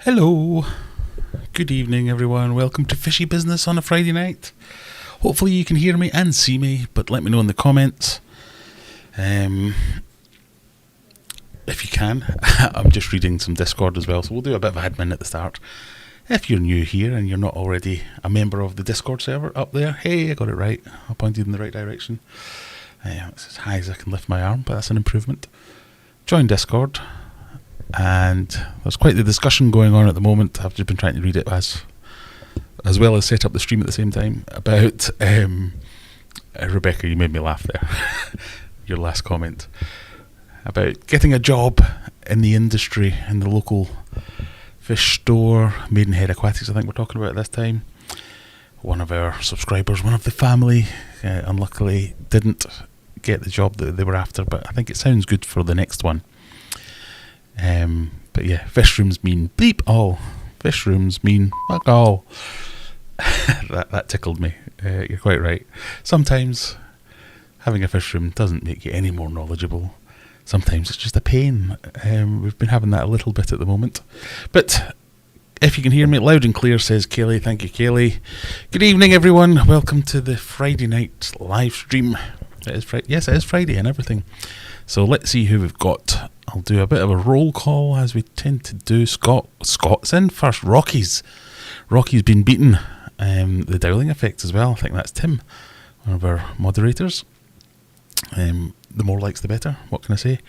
Hello, good evening everyone, welcome to Fishy Business on a Friday night. Hopefully you can hear me and see me, but let me know in the comments. If you can, I'm just reading some Discord as well, so we'll do a bit of admin at the start. If you're new here and you're not already a member of the Discord server up there, hey, I got it right, I pointed in the right direction. It's as high as I can lift my arm, but that's an improvement. Join Discord. And there's quite the discussion going on at the moment. I've just been trying to read it as well as set up the stream at the same time about Rebecca, you made me laugh there. Your last comment about getting a job in the industry, in the local fish store, Maidenhead Aquatics I think we're talking about this time. One of our subscribers, one of the family, unluckily didn't get the job that they were after, but I think it sounds good for the next one. But yeah, fish rooms mean bleep all. Fish rooms mean fuck all. that tickled me. You're quite right. Sometimes having a fish room doesn't make you any more knowledgeable. Sometimes it's just a pain. We've been having that a little bit at the moment. But if you can hear me loud and clear, says Kaylee. Thank you, Kaylee. Good evening, everyone. Welcome to the Friday night live stream. Yes, it is Friday and everything. So let's see who we've got. I'll do a bit of a roll call as we tend to do. Scott's in first. Rocky's been beaten. The Dowling effect as well. I think that's Tim, one of our moderators. The more likes the better. What can I say?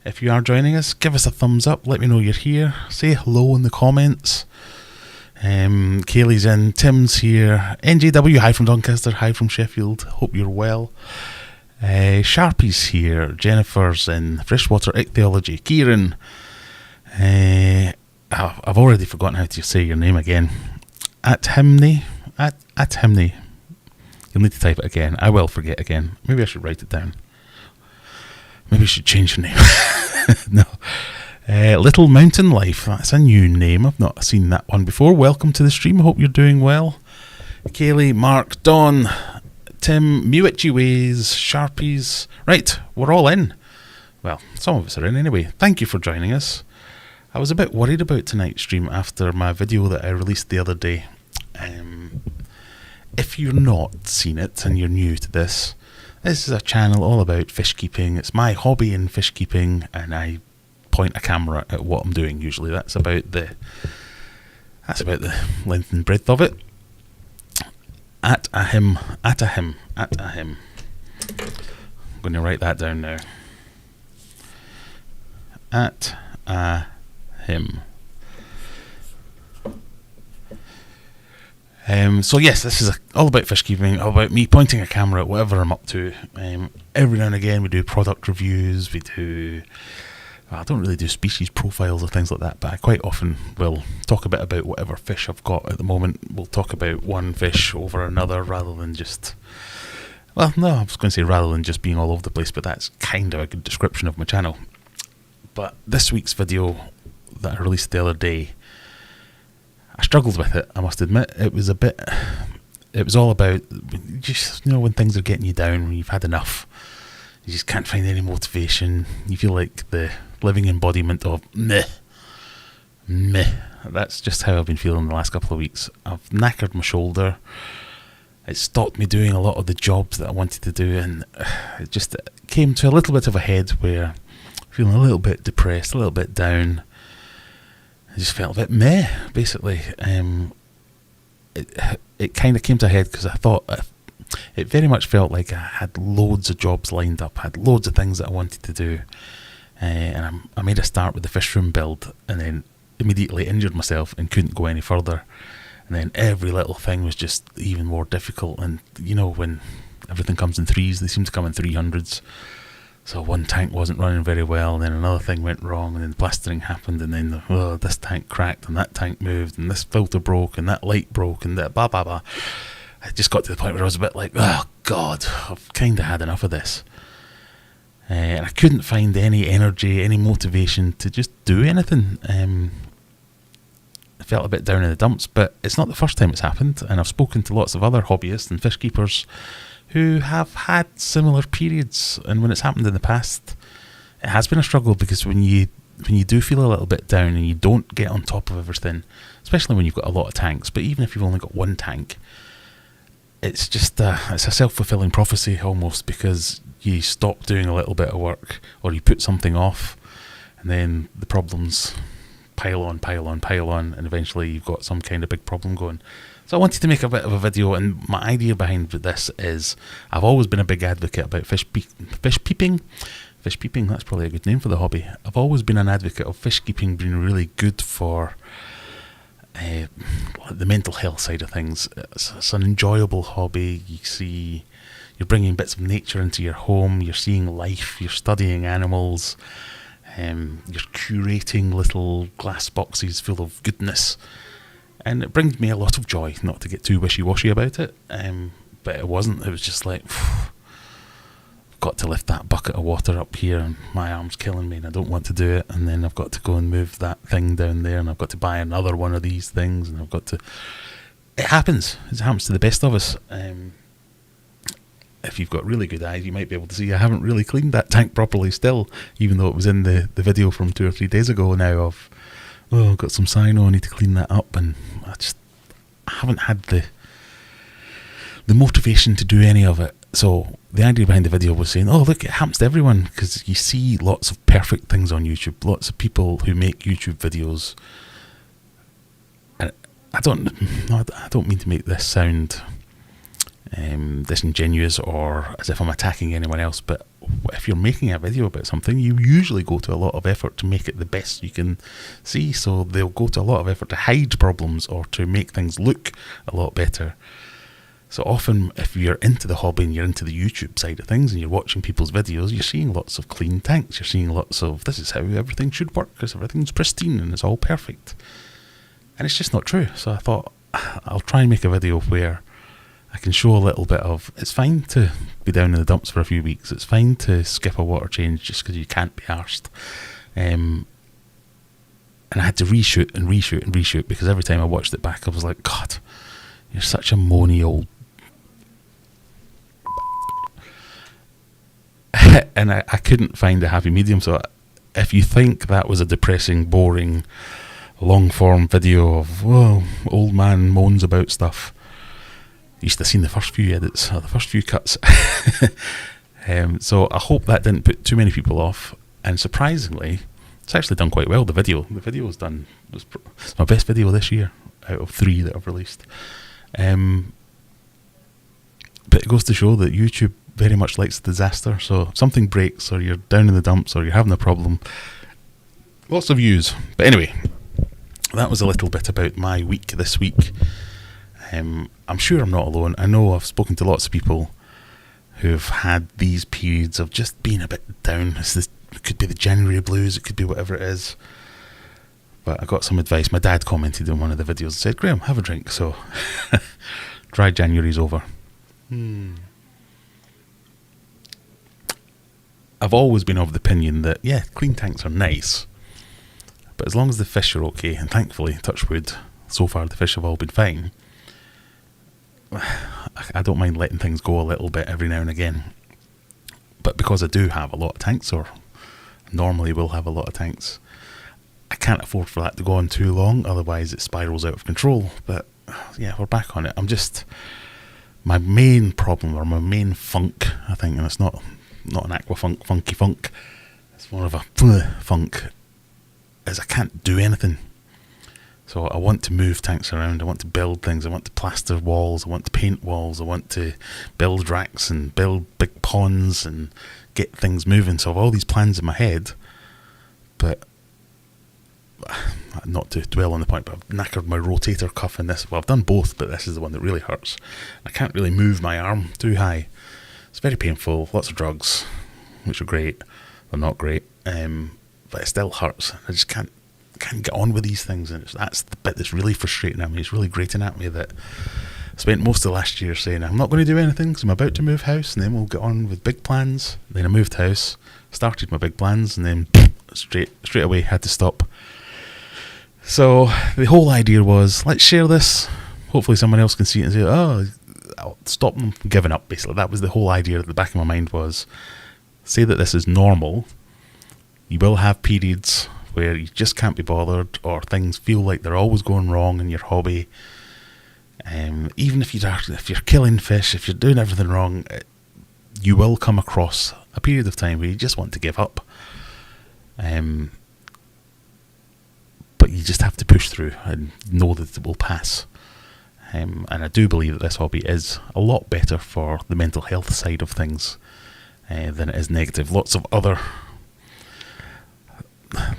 If you are joining us, give us a thumbs up. Let me know you're here. Say hello in the comments. Kaylee's in. Tim's here. NJW, hi from Doncaster. Hi from Sheffield. Hope you're well. Sharpie's here, Jennifer's in, Freshwater Ichthyology, Kieran, I've already forgotten how to say your name again, at Himney, you'll need to type it again, I will forget again, maybe I should write it down, maybe I should change your name, no, Little Mountain Life, that's a new name, I've not seen that one before. Welcome to the stream, hope you're doing well. Kaylee, Mark, Dawn, Tim, Muichi Ways, Sharpies. Right, we're all in. Well, some of us are in anyway. Thank you for joining us. I was a bit worried about tonight's stream after my video that I released the other day. If you're not seen it and you're new to this is a channel all about fish keeping. It's my hobby in fish keeping, and I point a camera at what I'm doing usually. That's about the length and breadth of it. At a him. I'm going to write that down now. At a him. So yes, this is all about fish keeping, all about me pointing a camera at whatever I'm up to. Every now and again we do product reviews, I don't really do species profiles or things like that, but I quite often will talk a bit about whatever fish I've got at the moment. We'll talk about one fish over another rather than just... Well, no, I was going to say rather than just being all over the place, but that's kind of a good description of my channel. But this week's video that I released the other day, I struggled with it, I must admit. It was all about, just, when things are getting you down, when you've had enough. You just can't find any motivation. You feel like the living embodiment of meh. That's just how I've been feeling the last couple of weeks. I've knackered my shoulder. It stopped me doing a lot of the jobs that I wanted to do, and it just came to a little bit of a head where I'm feeling a little bit depressed, a little bit down. I just felt a bit meh, basically. It kind of came to a head because I thought... It very much felt like I had loads of jobs lined up, had loads of things that I wanted to do, and I made a start with the fish room build, and then immediately injured myself and couldn't go any further, and then every little thing was just even more difficult. And when everything comes in threes, they seem to come in 300s, so one tank wasn't running very well, and then another thing went wrong, and then plastering happened, and then this tank cracked, and that tank moved, and this filter broke, and that light broke, and that blah blah blah. I just got to the point where I was a bit like, oh God, I've kind of had enough of this. And I couldn't find any energy, any motivation to just do anything. I felt a bit down in the dumps, but it's not the first time it's happened, and I've spoken to lots of other hobbyists and fish keepers who have had similar periods, and when it's happened in the past, it has been a struggle, because when you when you do feel a little bit down and you don't get on top of everything, especially when you've got a lot of tanks, but even if you've only got one tank, it's just it's a self-fulfilling prophecy almost, because you stop doing a little bit of work or you put something off, and then the problems pile on, and eventually you've got some kind of big problem going. So I wanted to make a bit of a video, and my idea behind this is I've always been a big advocate about fish peeping. Fish peeping, that's probably a good name for the hobby. I've always been an advocate of fish keeping being really good for the mental health side of things. It's an enjoyable hobby. You're bringing bits of nature into your home, you're seeing life, you're studying animals, you're curating little glass boxes full of goodness, and it brings me a lot of joy, not to get too wishy-washy about it, but it wasn't. It was just like, I've got to lift that bucket of water up here and my arm's killing me and I don't want to do it, and then I've got to go and move that thing down there, and I've got to buy another one of these things, and I've got to... It happens to the best of us. If you've got really good eyes, you might be able to see I haven't really cleaned that tank properly still, even though it was in the video from 2 or 3 days ago now of, oh, I've got some cyano, I need to clean that up, and I haven't had the motivation to do any of it. So the idea behind the video was saying, oh look, it happens to everyone, because you see lots of perfect things on YouTube, lots of people who make YouTube videos, and I don't mean to make this sound disingenuous or as if I'm attacking anyone else, but if you're making a video about something, you usually go to a lot of effort to make it the best you can see. So they'll go to a lot of effort to hide problems or to make things look a lot better. So often if you're into the hobby and you're into the YouTube side of things and you're watching people's videos, you're seeing lots of clean tanks, you're seeing lots of, this is how everything should work, because everything's pristine and it's all perfect, and it's just not true. So I thought I'll try and make a video where I can show a little bit of, it's fine to be down in the dumps for a few weeks, it's fine to skip a water change just because you can't be arsed. And I had to reshoot because every time I watched it back I was like, God, you're such a moany old... And I couldn't find a happy medium. So if you think that was a depressing, boring, long form video of, whoa, old man moans about stuff, you should have seen the first few edits, or the first few cuts. So I hope that didn't put too many people off, and surprisingly it's actually done quite well. The video was done, it's my best video this year out of 3 that I've released. But it goes to show that YouTube very much likes disaster. So if something breaks, or you're down in the dumps, or you're having a problem, lots of views. But anyway, that was a little bit about my week this week. I'm sure I'm not alone. I know I've spoken to lots of people who've had these periods of just being a bit down. It could be the January blues, it could be whatever it is. But I got some advice. My dad commented on one of the videos and said, Graham, have a drink. So dry January's over. I've always been of the opinion that, yeah, clean tanks are nice, but as long as the fish are okay, and thankfully, touch wood, so far the fish have all been fine, I don't mind letting things go a little bit every now and again. But because I do have a lot of tanks, or normally will have a lot of tanks, I can't afford for that to go on too long, otherwise it spirals out of control. But yeah, we're back on it. My main problem, or my main funk, I think, and it's not an aquafunk, funky funk, it's more of a funk, is I can't do anything. So I want to move tanks around, I want to build things, I want to plaster walls, I want to paint walls, I want to build racks and build big ponds and get things moving. So I have all these plans in my head, but not to dwell on the point, but I've knackered my rotator cuff in this. Well, I've done both, but this is the one that really hurts. I can't really move my arm too high. It's very painful, lots of drugs, which are great, they're not great, but it still hurts. I just can't get on with these things, and that's the bit that's really frustrating at me. It's really grating at me that I spent most of last year saying I'm not going to do anything because I'm about to move house, and then we'll get on with big plans. Then I moved house, started my big plans, and then straight away had to stop. So the whole idea was, let's share this, hopefully someone else can see it and say, oh, I'll stop them from giving up. Basically that was the whole idea at the back of my mind, was say that this is normal. You will have periods where you just can't be bothered, or things feel like they're always going wrong in your hobby. Even if you're killing fish, if you're doing everything wrong, you will come across a period of time where you just want to give up. But you just have to push through and know that it will pass. And I do believe that this hobby is a lot better for the mental health side of things than it is negative.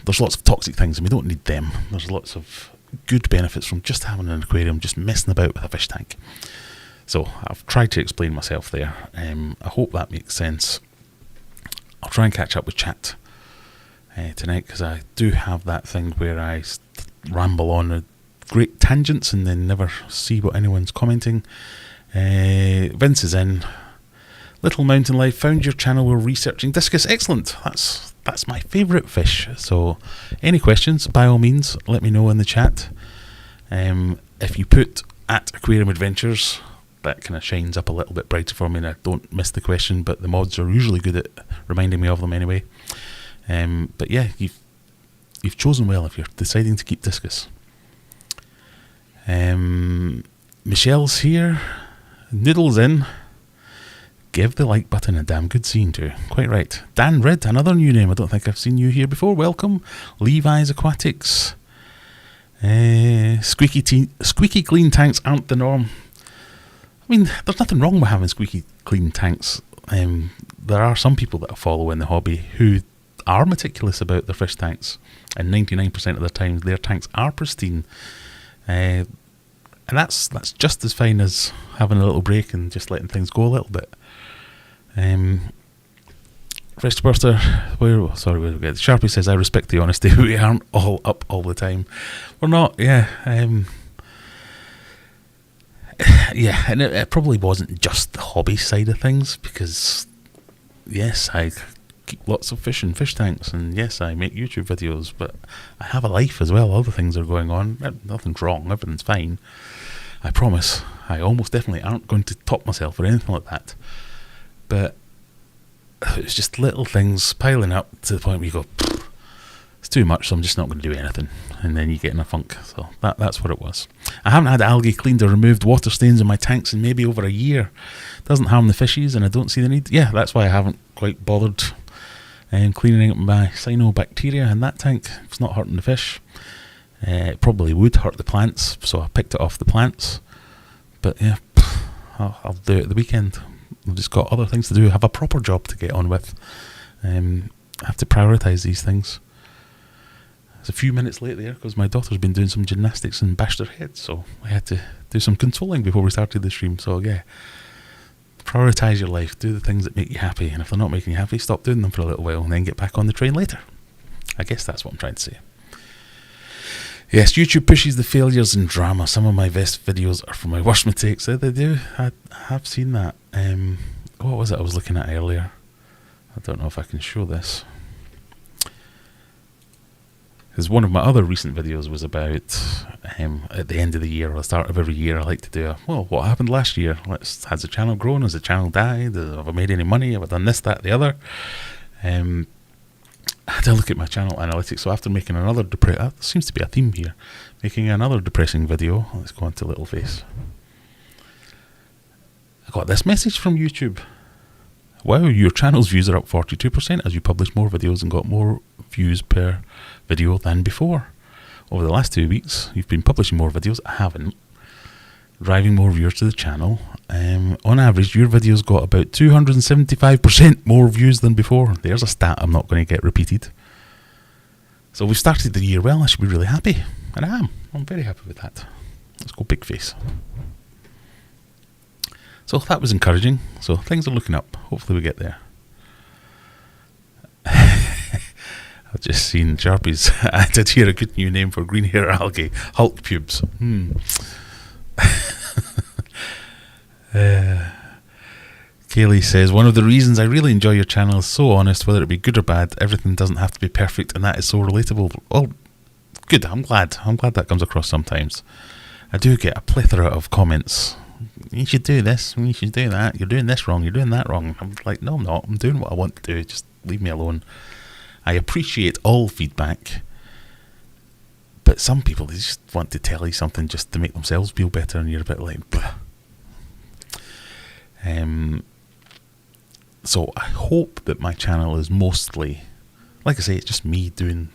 There's lots of toxic things, and we don't need them. There's lots of good benefits from just having an aquarium, just messing about with a fish tank. So I've tried to explain myself there. I hope that makes sense. I'll try and catch up with chat tonight, because I do have that thing where I ramble on great tangents and then never see what anyone's commenting. Vince is in. Little Mountain Life, found your channel while researching discus. Excellent. That's my favourite fish. So any questions, by all means, let me know in the chat. If you put at Aquarium Adventures, that kind of shines up a little bit brighter for me, and I don't miss the question, but the mods are usually good at reminding me of them anyway. But yeah, you've chosen well if you're deciding to keep discus. Michelle's here. Noodles in. Give the like button a damn good scene too. Quite right. Dan Ridd, another new name. I don't think I've seen you here before. Welcome. Levi's Aquatics. Squeaky clean tanks aren't the norm. I mean, there's nothing wrong with having squeaky clean tanks. There are some people that I follow in the hobby who are meticulous about their fish tanks, and 99% of the time their tanks are pristine. And that's just as fine as having a little break and just letting things go a little bit. Fresh Burster, Sharpie says, I respect the honesty. We aren't all up all the time. We're not, yeah. Yeah, and it probably wasn't just the hobby side of things, because yes, I keep lots of fish in fish tanks, and yes, I make YouTube videos, but I have a life as well. Other things are going on. Nothing's wrong, everything's fine. I promise. I almost definitely aren't going to top myself or anything like that. But it's just little things piling up to the point where you go, it's too much, so I'm just not going to do anything. And then you get in a funk. So that's what it was. I haven't had algae cleaned or removed water stains in my tanks in maybe over a year. Doesn't harm the fishies, and I don't see the need. Yeah, that's why I haven't quite bothered cleaning up my cyanobacteria in that tank. It's not hurting the fish. It probably would hurt the plants, so I picked it off the plants. But yeah, I'll do it at the weekend. I've just got other things to do. I have a proper job to get on with. I have to prioritise these things. It's a few minutes late there because my daughter's been doing some gymnastics and bashed her head, so I had to do some consoling before we started the stream. So yeah, prioritise your life. Do the things that make you happy, and if they're not making you happy, stop doing them for a little while and then get back on the train later. I guess that's what I'm trying to say. Yes, YouTube pushes the failures and drama. Some of my best videos are from my worst mistakes. They do. I have seen that. What was it I was looking at earlier? I don't know if I can show this. Because one of my other recent videos was about at the end of the year, or the start of every year, I like to do what happened last year? Has the channel grown? Has the channel died? Have I made any money? Have I done this, that, the other? I had to look at my channel analytics, so after making another there seems to be a theme here, making another depressing video. Let's go on to Little Face. I got this message from YouTube. Wow, your channel's views are up 42% as you publish more videos and got more views per video than before. Over the last 2 weeks, you've been publishing more videos. I haven't. Driving more viewers to the channel. On average, your videos got about 275% more views than before. There's a stat I'm not going to get repeated. So we've started the year well. I should be really happy. And I am. I'm very happy with that. Let's go big face. So that was encouraging. So things are looking up. Hopefully we get there. I've just seen Sharpies. I did hear a good new name for green hair algae. Hulk pubes. Kaylee says, one of the reasons I really enjoy your channel is so honest, whether it be good or bad. Everything doesn't have to be perfect, and that is so relatable. Oh, good. I'm glad that comes across sometimes. I do get a plethora of comments. You should do this, you should do that, you're doing this wrong, you're doing that wrong. I'm like, no, I'm not. I'm doing what I want to do. Just leave me alone. I appreciate all feedback. But some people, they just want to tell you something just to make themselves feel better, and you're a bit like, bleh. So I hope that my channel is mostly, like I say, it's just me doing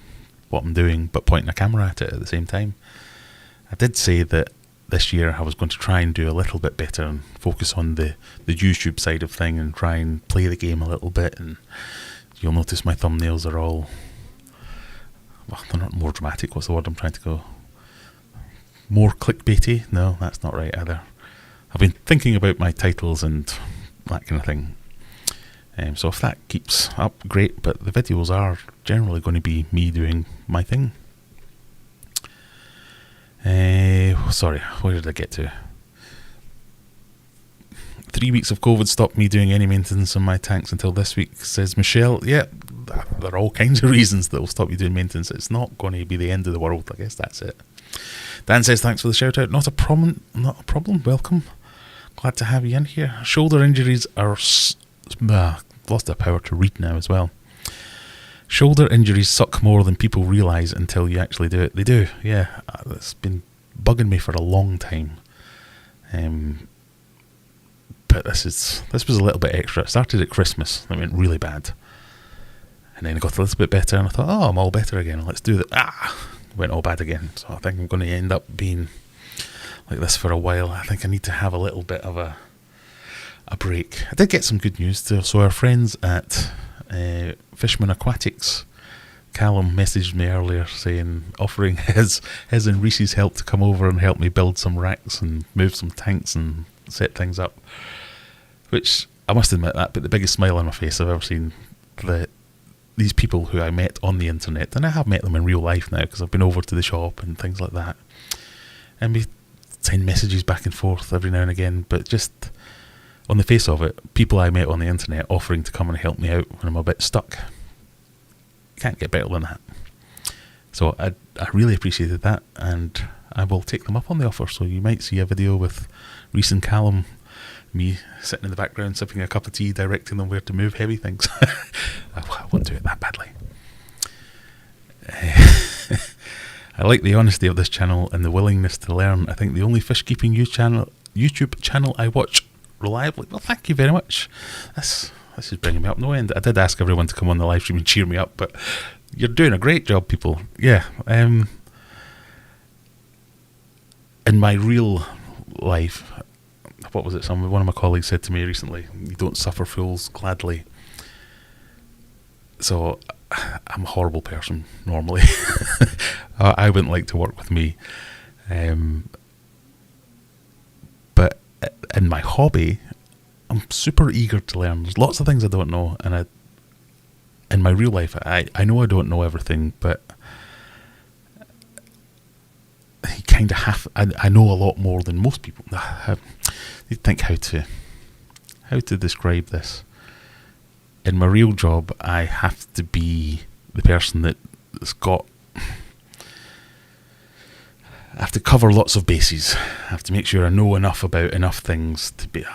what I'm doing, but pointing a camera at it at the same time. I did say that this year I was going to try and do a little bit better and focus on the YouTube side of thing and try and play the game a little bit. And you'll notice my thumbnails are all, well, they're not more dramatic. What's the word I'm trying to go? More clickbaity? No, that's not right either. I've been thinking about my titles and that kind of thing. So if that keeps up, great, but the videos are generally going to be me doing my thing. Sorry, where did I get to? 3 weeks of COVID stopped me doing any maintenance on my tanks until this week, says Michelle. Yeah, there are all kinds of reasons that will stop you doing maintenance. It's not going to be the end of the world, I guess that's it. Dan says, thanks for the shout out. Not a problem, welcome. Glad to have you in here. Shoulder injuries are... lost the power to read now as well. Shoulder injuries suck more than people realise until you actually do it. They do, yeah. It's been bugging me for a long time. But this was a little bit extra. It started at Christmas. It went really bad. And then it got a little bit better, and I thought, oh, I'm all better again. Let's do that. Went all bad again. So I think I'm going to end up being like this for a while. I think I need to have a little bit of a break. I did get some good news too. So our friends at Fishman Aquatics, Callum messaged me earlier saying, offering his and Reese's help to come over and help me build some racks and move some tanks and set things up. Which, I must admit, that put the biggest smile on my face I've ever seen. These people who I met on the internet, and I have met them in real life now because I've been over to the shop and things like that, and we send messages back and forth every now and again, but just on the face of it, people I met on the internet offering to come and help me out when I'm a bit stuck. Can't get better than that. So I really appreciated that, and I will take them up on the offer. So you might see a video with Reese and Callum, me sitting in the background sipping a cup of tea, directing them where to move heavy things. I won't do it that badly. I like the honesty of this channel and the willingness to learn. I think the only fish keeping YouTube channel I watch reliably. Well, thank you very much. This is bringing me up no end. I did ask everyone to come on the live stream and cheer me up, but you're doing a great job, people. Yeah. In my real life, what was it? One of my colleagues said to me recently, you don't suffer fools gladly. So I'm a horrible person normally. I wouldn't like to work with me. But in my hobby, I'm super eager to learn. There's lots of things I don't know, and in my real life, I know I don't know everything, but you kind of have. I know a lot more than most people. I need to think how to describe this. In my real job, I have to be the person that's got. I have to cover lots of bases. I have to make sure I know enough about enough things to be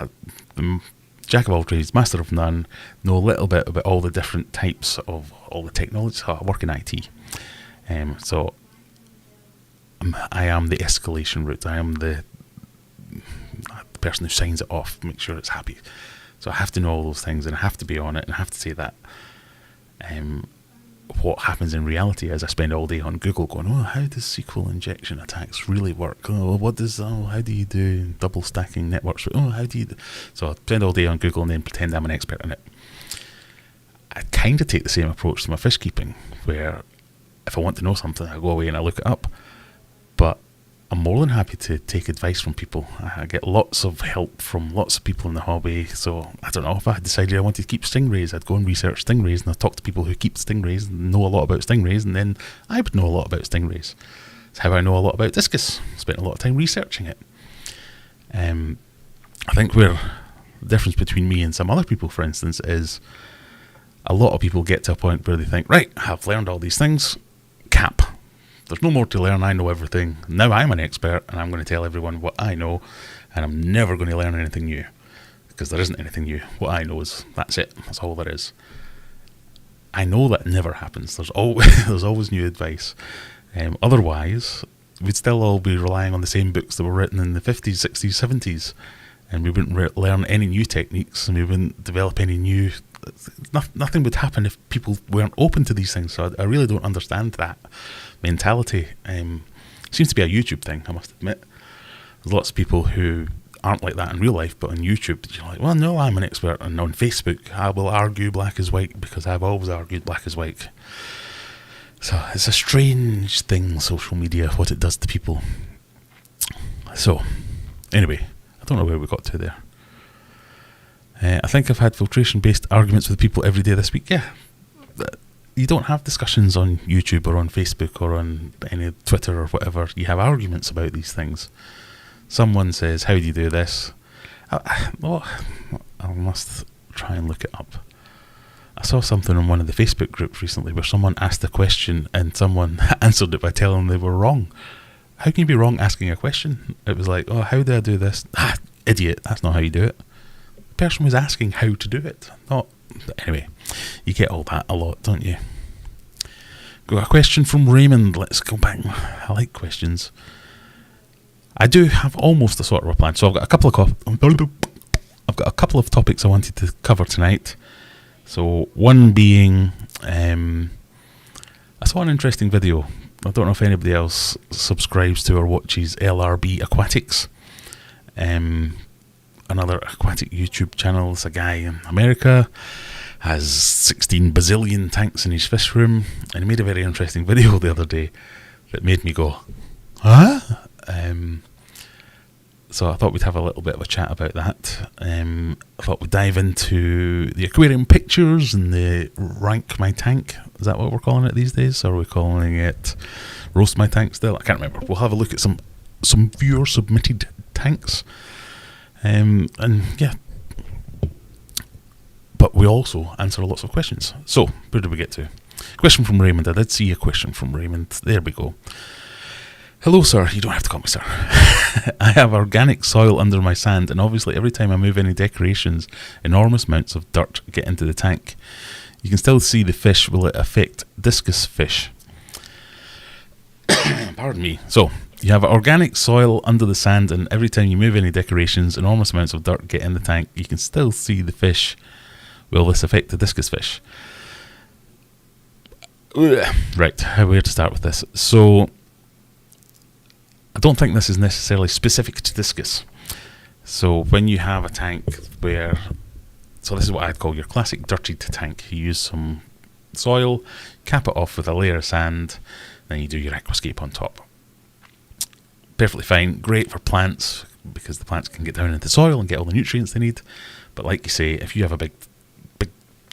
the jack of all trades, master of none, know a little bit about all the different types of all the technology. So I work in IT. So I am the escalation route. I am the person who signs it off, make sure it's happy. So I have to know all those things, and I have to be on it, and I have to say that. What happens in reality is I spend all day on Google going, oh, how does SQL injection attacks really work? Oh, how do you do double stacking networks? Oh, how do you do? So I spend all day on Google and then pretend I'm an expert in it. I kind of take the same approach to my fish keeping, where if I want to know something, I go away and I look it up. But I'm more than happy to take advice from people. I get lots of help from lots of people in the hobby. So I don't know, if I had decided I wanted to keep stingrays, I'd go and research stingrays, and I'd talk to people who keep stingrays and know a lot about stingrays, and then I would know a lot about stingrays. It's how I know a lot about discus. Spent a lot of time researching it. I think where the difference between me and some other people, for instance, is a lot of people get to a point where they think, right, I've learned all these things, cap. There's no more to learn, I know everything. Now I'm an expert, and I'm going to tell everyone what I know, and I'm never going to learn anything new, because there isn't anything new. What I know is, that's it, that's all there is. I know that never happens. There's always new advice. Otherwise, we'd still all be relying on the same books that were written in the 50s, 60s, 70s, and we wouldn't learn any new techniques, and we wouldn't develop any new... Nothing would happen if people weren't open to these things. So I really don't understand that mentality. Seems to be a YouTube thing, I must admit. There's lots of people who aren't like that in real life, but on YouTube, you're like, well, no, I'm an expert. And on Facebook, I will argue black is white because I've always argued black is white. So it's a strange thing, social media, what it does to people. So, anyway, I don't know where we got to there. I think I've had filtration-based arguments with people every day this week. Yeah, you don't have discussions on YouTube or on Facebook or on any Twitter or whatever. You have arguments about these things. Someone says, how do you do this? I must try and look it up. I saw something on one of the Facebook groups recently where someone asked a question and someone answered it by telling them they were wrong. How can you be wrong asking a question? It was like, oh, how do I do this? Idiot, that's not how you do it. The person was asking how to do it. Anyway, you get all that a lot, don't you? Got a question from Raymond. Let's go back. I like questions. I do have almost a sort of a plan. So I've got a couple of topics I wanted to cover tonight. So one being, I saw an interesting video. I don't know if anybody else subscribes to or watches LRB Aquatics. Another aquatic YouTube channel. It's a guy in America, has 16 bazillion tanks in his fish room, and he made a very interesting video the other day that made me go, huh? So I thought we'd have a little bit of a chat about that. I thought we'd dive into the aquarium pictures and the rank my tank. Is that what we're calling it these days? Or are we calling it roast my tank still? I can't remember. We'll have a look at some viewer submitted tanks. And yeah. But we also answer lots of questions. So, where did we get to? Question from Raymond. I did see a question from Raymond. There we go. Hello, sir. You don't have to call me sir. I have organic soil under my sand, and obviously every time I move any decorations, enormous amounts of dirt get into the tank. You can still see the fish. Will it affect discus fish? Pardon me. So, you have organic soil under the sand, and every time you move any decorations, enormous amounts of dirt get in the tank. You can still see the fish. Will this affect the discus fish? Right, where to start with this? So, I don't think this is necessarily specific to discus. So when you have a tank where, so this is what I'd call your classic dirtied tank. You use some soil, cap it off with a layer of sand, then you do your aquascape on top. Perfectly fine, great for plants, because the plants can get down into the soil and get all the nutrients they need. But like you say, if you have a big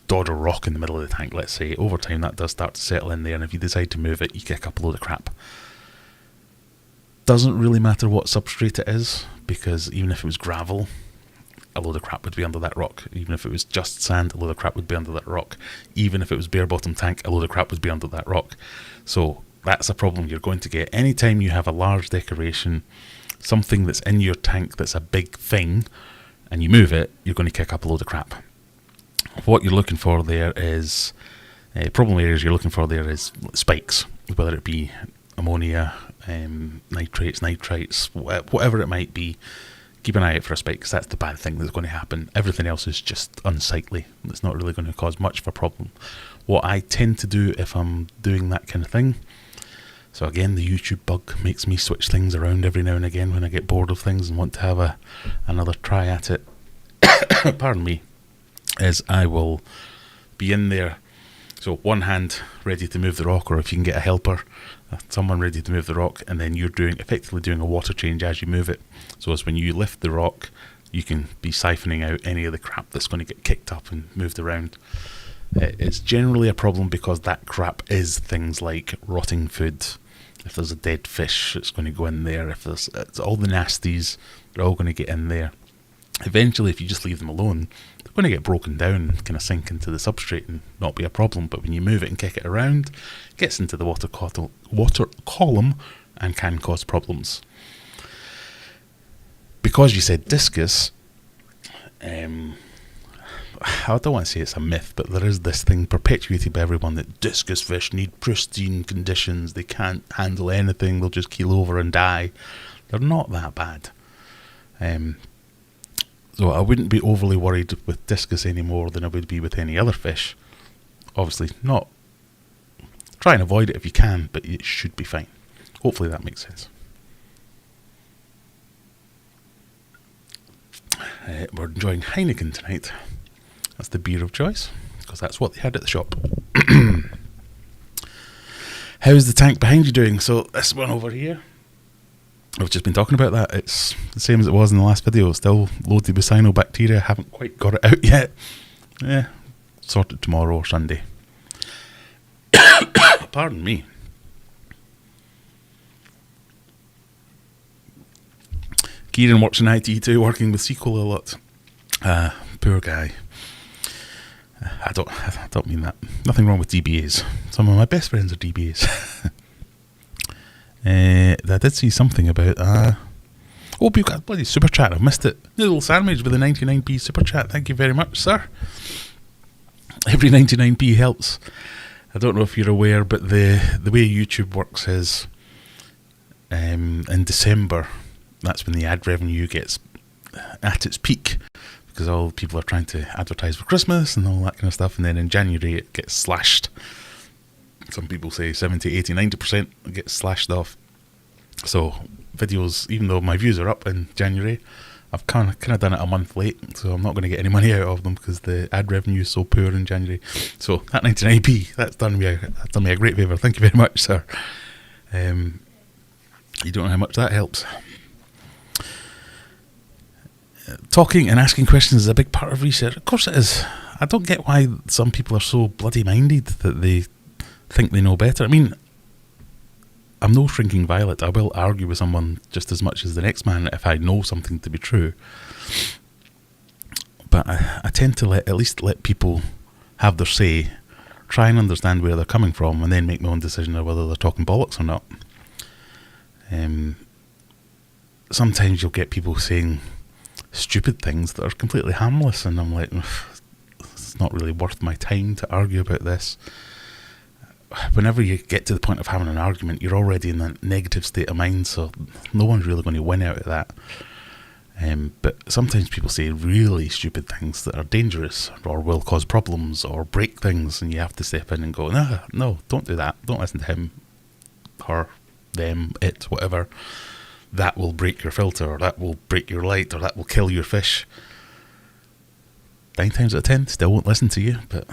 dodder rock in the middle of the tank, let's say, over time that does start to settle in there, and if you decide to move it, you kick up a load of crap. Doesn't really matter what substrate it is, because even if it was gravel, a load of crap would be under that rock. Even if it was just sand, a load of crap would be under that rock. Even if it was bare bottom tank, a load of crap would be under that rock. So that's a problem you're going to get. Anytime you have a large decoration, something that's in your tank that's a big thing, and you move it, you're going to kick up a load of crap. What you're looking for there is, problem areas you're looking for there is spikes, whether it be ammonia, nitrates, nitrites, whatever it might be. Keep an eye out for a spike, because that's the bad thing that's going to happen. Everything else is just unsightly. It's not really going to cause much of a problem. What I tend to do if I'm doing that kind of thing, so again, the YouTube bug makes me switch things around every now and again when I get bored of things and want to have another try at it. Pardon me. Is I will be in there, so one hand ready to move the rock, or if you can get a helper, someone ready to move the rock, and then you're effectively doing a water change as you move it. So as when you lift the rock, you can be siphoning out any of the crap that's going to get kicked up and moved around. It's generally a problem because that crap is things like rotting food. If there's a dead fish, it's going to go in there. If there's all the nasties, they're all going to get in there. Eventually, if you just leave them alone, they're going to get broken down and kind of sink into the substrate and not be a problem. But when you move it and kick it around, it gets into the water column and can cause problems. Because you said discus, I don't want to say it's a myth, but there is this thing perpetuated by everyone that discus fish need pristine conditions. They can't handle anything. They'll just keel over and die. They're not that bad. So I wouldn't be overly worried with discus any more than I would be with any other fish. Obviously not. Try and avoid it if you can, but it should be fine. Hopefully that makes sense. We're enjoying Heineken tonight. That's the beer of choice, because that's what they had at the shop. How's the tank behind you doing? So this one over here, I've just been talking about that. It's the same as it was in the last video. It's still loaded with cyanobacteria. Haven't quite got it out yet. Yeah, sort it tomorrow or Sunday. Pardon me. Kieran works in IT too, working with SQL a lot. Poor guy. I don't mean that. Nothing wrong with DBAs. Some of my best friends are DBAs. I did see something about... oh, we've got a bloody super chat. I've missed it. Noodle Sandwich with a 99p super chat. Thank you very much, sir. Every 99p helps. I don't know if you're aware, but the way YouTube works is in December, that's when the ad revenue gets at its peak, because all people are trying to advertise for Christmas and all that kind of stuff, and then in January it gets slashed. Some people say 70, 80, 90% gets slashed off. So videos, even though my views are up in January, I've kind of done it a month late, so I'm not going to get any money out of them because the ad revenue is so poor in January. So that 99p, that's done me a great favour. Thank you very much, sir. You don't know how much that helps. Talking and asking questions is a big part of research. Of course it is. I don't get why some people are so bloody minded that they think they know better. I mean, I'm no shrinking violet. I will argue with someone just as much as the next man if I know something to be true. But I tend to at least let people have their say, try and understand where they're coming from, and then make my own decision of whether they're talking bollocks or not. Sometimes you'll get people saying stupid things that are completely harmless, and I'm like, it's not really worth my time to argue about this. Whenever you get to the point of having an argument, you're already in a negative state of mind, so no one's really going to win out of that. But sometimes people say really stupid things that are dangerous or will cause problems or break things, and you have to step in and go, no, don't do that. Don't listen to him, her, them, it, whatever. That will break your filter, or that will break your light, or that will kill your fish. 9 times out of 10 still won't listen to you, but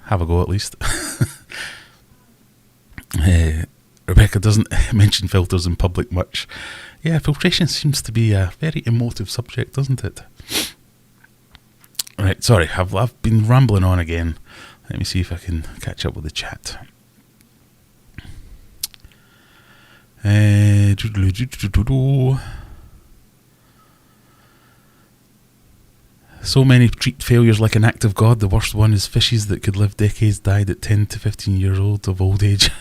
have a go at least. Rebecca doesn't mention filters in public much. Yeah, filtration seems to be a very emotive subject, doesn't it? Right, sorry, I've been rambling on again. Let me see if I can catch up with the chat. So many treat failures like an act of God. The worst one is fishes that could live decades died at 10 to 15 years old of old age.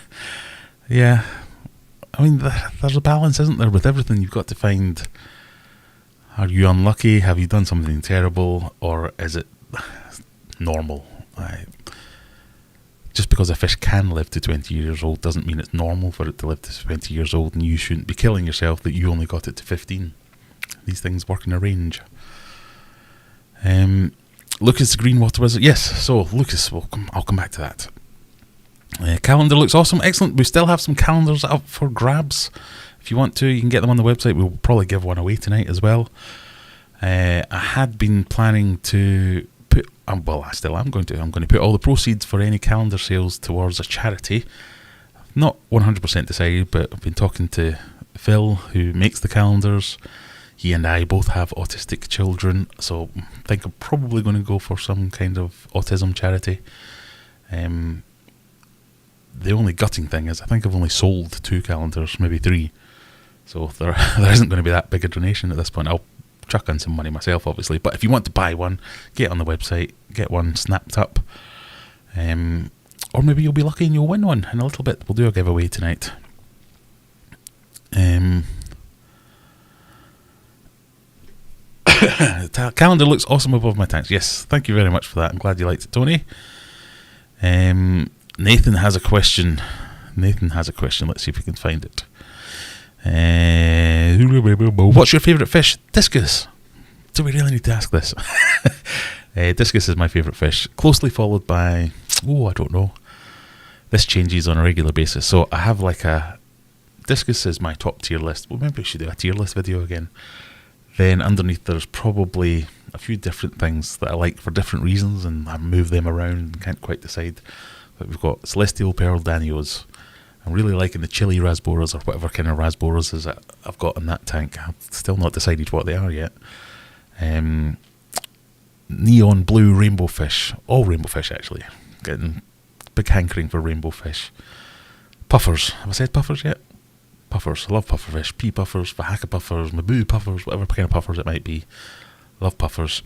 Yeah, I mean, there's a balance, isn't there, with everything. You've got to find, are you unlucky? Have you done something terrible? Or is it normal? Just because a fish can live to 20 years old doesn't mean it's normal for it to live to 20 years old, and you shouldn't be killing yourself that you only got it to 15. These things work in a range. Lucas, the green water wizard. Yes, so Lucas, I'll come back to that. Calendar looks awesome. Excellent. We still have some calendars up for grabs. If you want to, you can get them on the website. We'll probably give one away tonight as well. I had been planning to put, well, I still am going to. I'm going to put all the proceeds for any calendar sales towards a charity. Not 100% decided, but I've been talking to Phil, who makes the calendars. He and I both have autistic children, so I think I'm probably going to go for some kind of autism charity. The only gutting thing is I think I've only sold 2 calendars, maybe 3. So there isn't going to be that big a donation at this point. I'll chuck in some money myself, obviously. But if you want to buy one, get on the website, get one snapped up. Or maybe you'll be lucky and you'll win one in a little bit. We'll do a giveaway tonight. Calendar looks awesome above my tanks. Yes, thank you very much for that. I'm glad you liked it, Tony. Nathan has a question. Let's see if we can find it. What's your favourite fish? Discus. Do we really need to ask this? Discus is my favourite fish, closely followed by, I don't know. This changes on a regular basis. So I have discus is my top tier list. Well, maybe we should do a tier list video again. Then underneath there's probably a few different things that I like for different reasons, and I move them around and can't quite decide. But we've got Celestial Pearl Danios. I'm really liking the chili rasboras, or whatever kind of rasboras is that I've got in that tank. I've still not decided what they are yet. Neon blue rainbow fish. All rainbow fish, actually. Getting big hankering for rainbow fish. Puffers. Have I said puffers yet? Puffers. I love pufferfish. Pea puffers, Vahaka puffers, Maboo puffers, whatever kind of puffers it might be. Love puffers.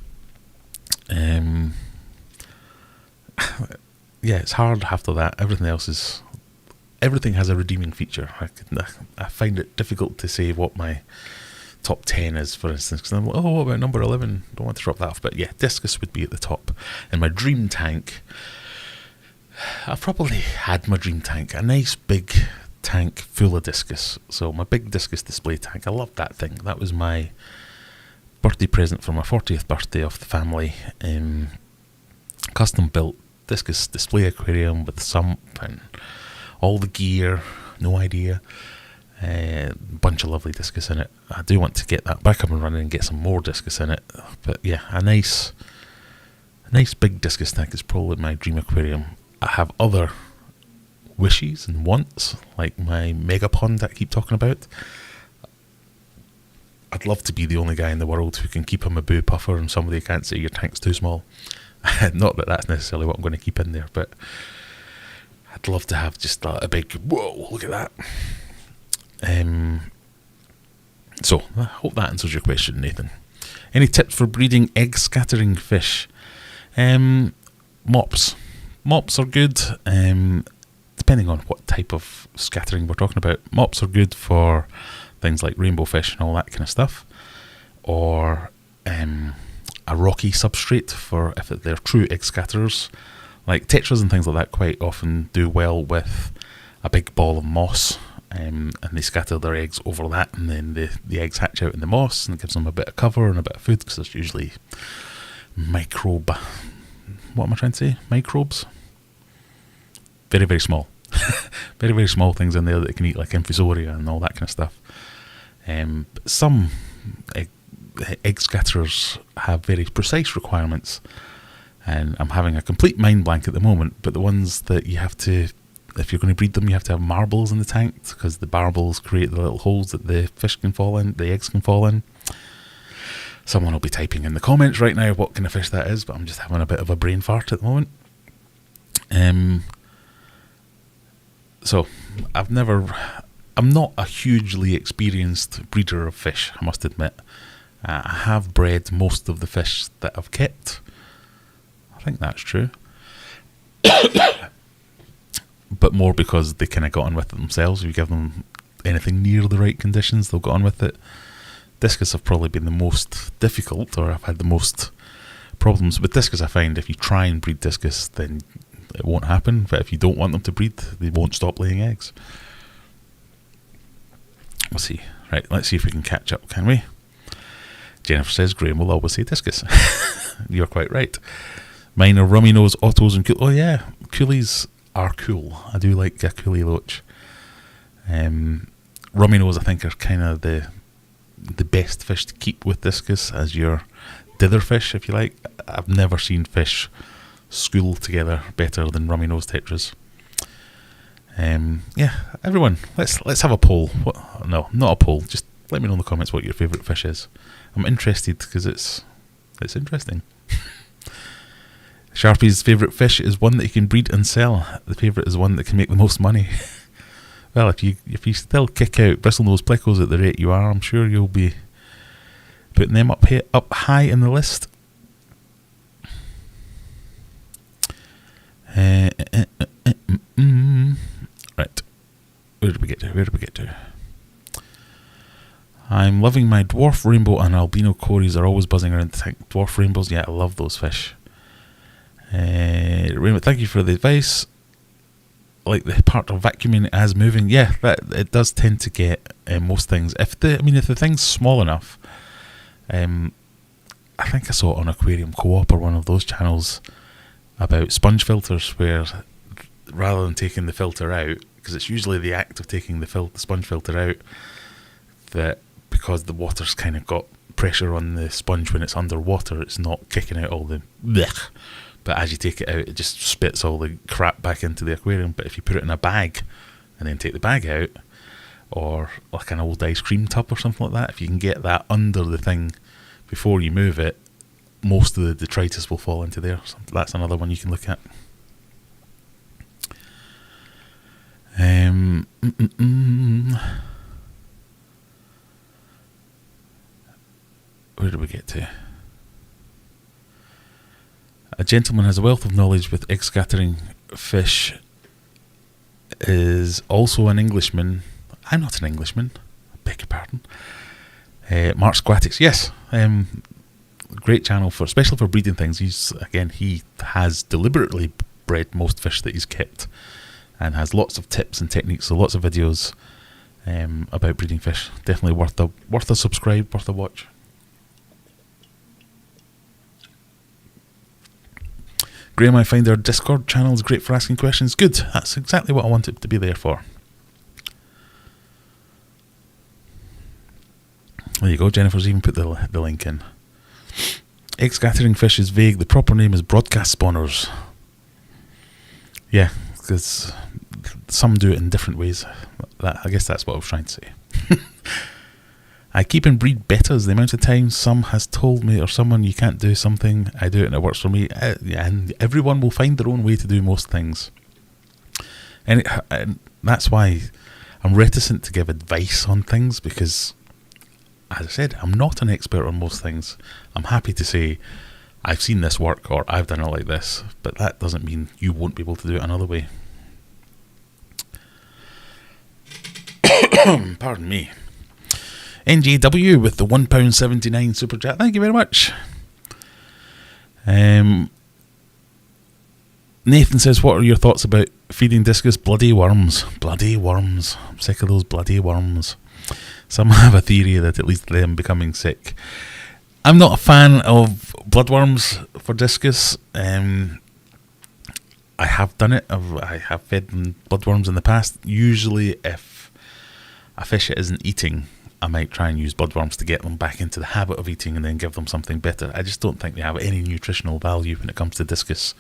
Yeah, it's hard after that. Everything has a redeeming feature. I find it difficult to say what my top 10 is, for instance, because I'm like, what about number 11? Don't want to drop that off, but yeah, discus would be at the top. And my dream tank, I've probably had my dream tank, a nice big tank full of discus. So my big discus display tank, I love that thing. That was my birthday present for my 40th birthday of the family. Custom built discus display aquarium with sump and all the gear, no idea. Bunch of lovely discus in it. I do want to get that back up and running and get some more discus in it. But yeah, a nice big discus tank is probably my dream aquarium. I have other wishes and wants, like my mega pond that I keep talking about. I'd love to be the only guy in the world who can keep a Maboo puffer and somebody can't say your tank's too small. Not that that's necessarily what I'm going to keep in there, but I'd love to have just a big, whoa, look at that. So I hope that answers your question, Nathan. Any tips for breeding egg scattering fish? Mops are good, depending on what type of scattering we're talking about. Mops are good for things like rainbow fish and all that kind of stuff, or a rocky substrate for if they're true egg scatterers. Like tetras and things like that quite often do well with a big ball of moss, and they scatter their eggs over that, and then the eggs hatch out in the moss, and it gives them a bit of cover and a bit of food, because there's usually microbes. Very, very small. Very, very small things in there that they can eat, like Infusoria and all that kind of stuff. Some egg scatterers have very precise requirements, and I'm having a complete mind blank at the moment, but the ones that you have to, if you're going to breed them, you have to have marbles in the tank, because the marbles create the little holes that the fish can fall in, the eggs can fall in. Someone will be typing in the comments right now what kind of fish that is, but I'm just having a bit of a brain fart at the moment. So I'm not a hugely experienced breeder of fish, I must admit. I have bred most of the fish that I've kept. I think that's true. But more because they kind of got on with it themselves. If you give them anything near the right conditions, they'll get on with it. Discus have probably been the most difficult, or I've had the most problems with discus. I find if you try and breed discus, then it won't happen. But if you don't want them to breed, they won't stop laying eggs. We'll see. Right, let's see if we can catch up, can we? Jennifer says Graham will always say discus. You're quite right. Mine are rummy nose, autos, and cool. Oh yeah, coolies are cool. I do like a coolie loach. Rummy nose, I think, are kind of the best fish to keep with discus as your dither fish, if you like. I've never seen fish school together better than rummy nose tetras. Yeah, everyone, let's have a poll. No, not a poll. Just let me know in the comments what your favourite fish is. I'm interested because it's interesting. Sharpie's favourite fish is one that you can breed and sell. The favourite is one that can make the most money. Well, if you still kick out bristlenose plecos at the rate you are, I'm sure you'll be putting them up high in the list. Right, where did we get to? I'm loving my dwarf rainbow and albino cories are always buzzing around the tank. Dwarf rainbows, yeah, I love those fish. Rainbow, thank you for the advice. Like the part of vacuuming as moving, yeah, that it does tend to get most things. If the thing's small enough, I think I saw it on Aquarium Co-op or one of those channels about sponge filters, where rather than taking the filter out, because it's usually the act of taking the sponge filter out, that because the water's kind of got pressure on the sponge when it's underwater, it's not kicking out all the blech. But as you take it out, it just spits all the crap back into the aquarium. But if you put it in a bag and then take the bag out, or like an old ice cream tub or something like that, if you can get that under the thing before you move it, most of the detritus will fall into there. So that's another one you can look at. Where did we get to? A gentleman has a wealth of knowledge with egg scattering fish. Is also an Englishman. I'm not an Englishman. I beg your pardon. Mark Squatics, yes. Great channel especially for breeding things. He has deliberately bred most fish that he's kept, and has lots of tips and techniques. So lots of videos about breeding fish. Definitely worth a subscribe, worth a watch. Graham, I find our Discord channel is great for asking questions. Good, that's exactly what I want it to be there for. There you go, Jennifer's even put the link in. Egg scattering fish is vague. The proper name is broadcast spawners. Yeah, because some do it in different ways. I guess that's what I was trying to say. I keep and breed betas. The amount of times some has told me or someone you can't do something, I do it and it works for me. And everyone will find their own way to do most things. And that's why I'm reticent to give advice on things, because, as I said, I'm not an expert on most things. I'm happy to say, I've seen this work or I've done it like this, but that doesn't mean you won't be able to do it another way. Pardon me. NJW with the £1.79 super chat. Thank you very much. Nathan says, what are your thoughts about feeding discus bloody worms? Bloody worms. I'm sick of those bloody worms. Some have a theory that it leads to them becoming sick. I'm not a fan of bloodworms for discus. I have done it. I have fed them bloodworms in the past. Usually if a fish isn't eating, I might try and use bloodworms to get them back into the habit of eating and then give them something better. I just don't think they have any nutritional value when it comes to discus.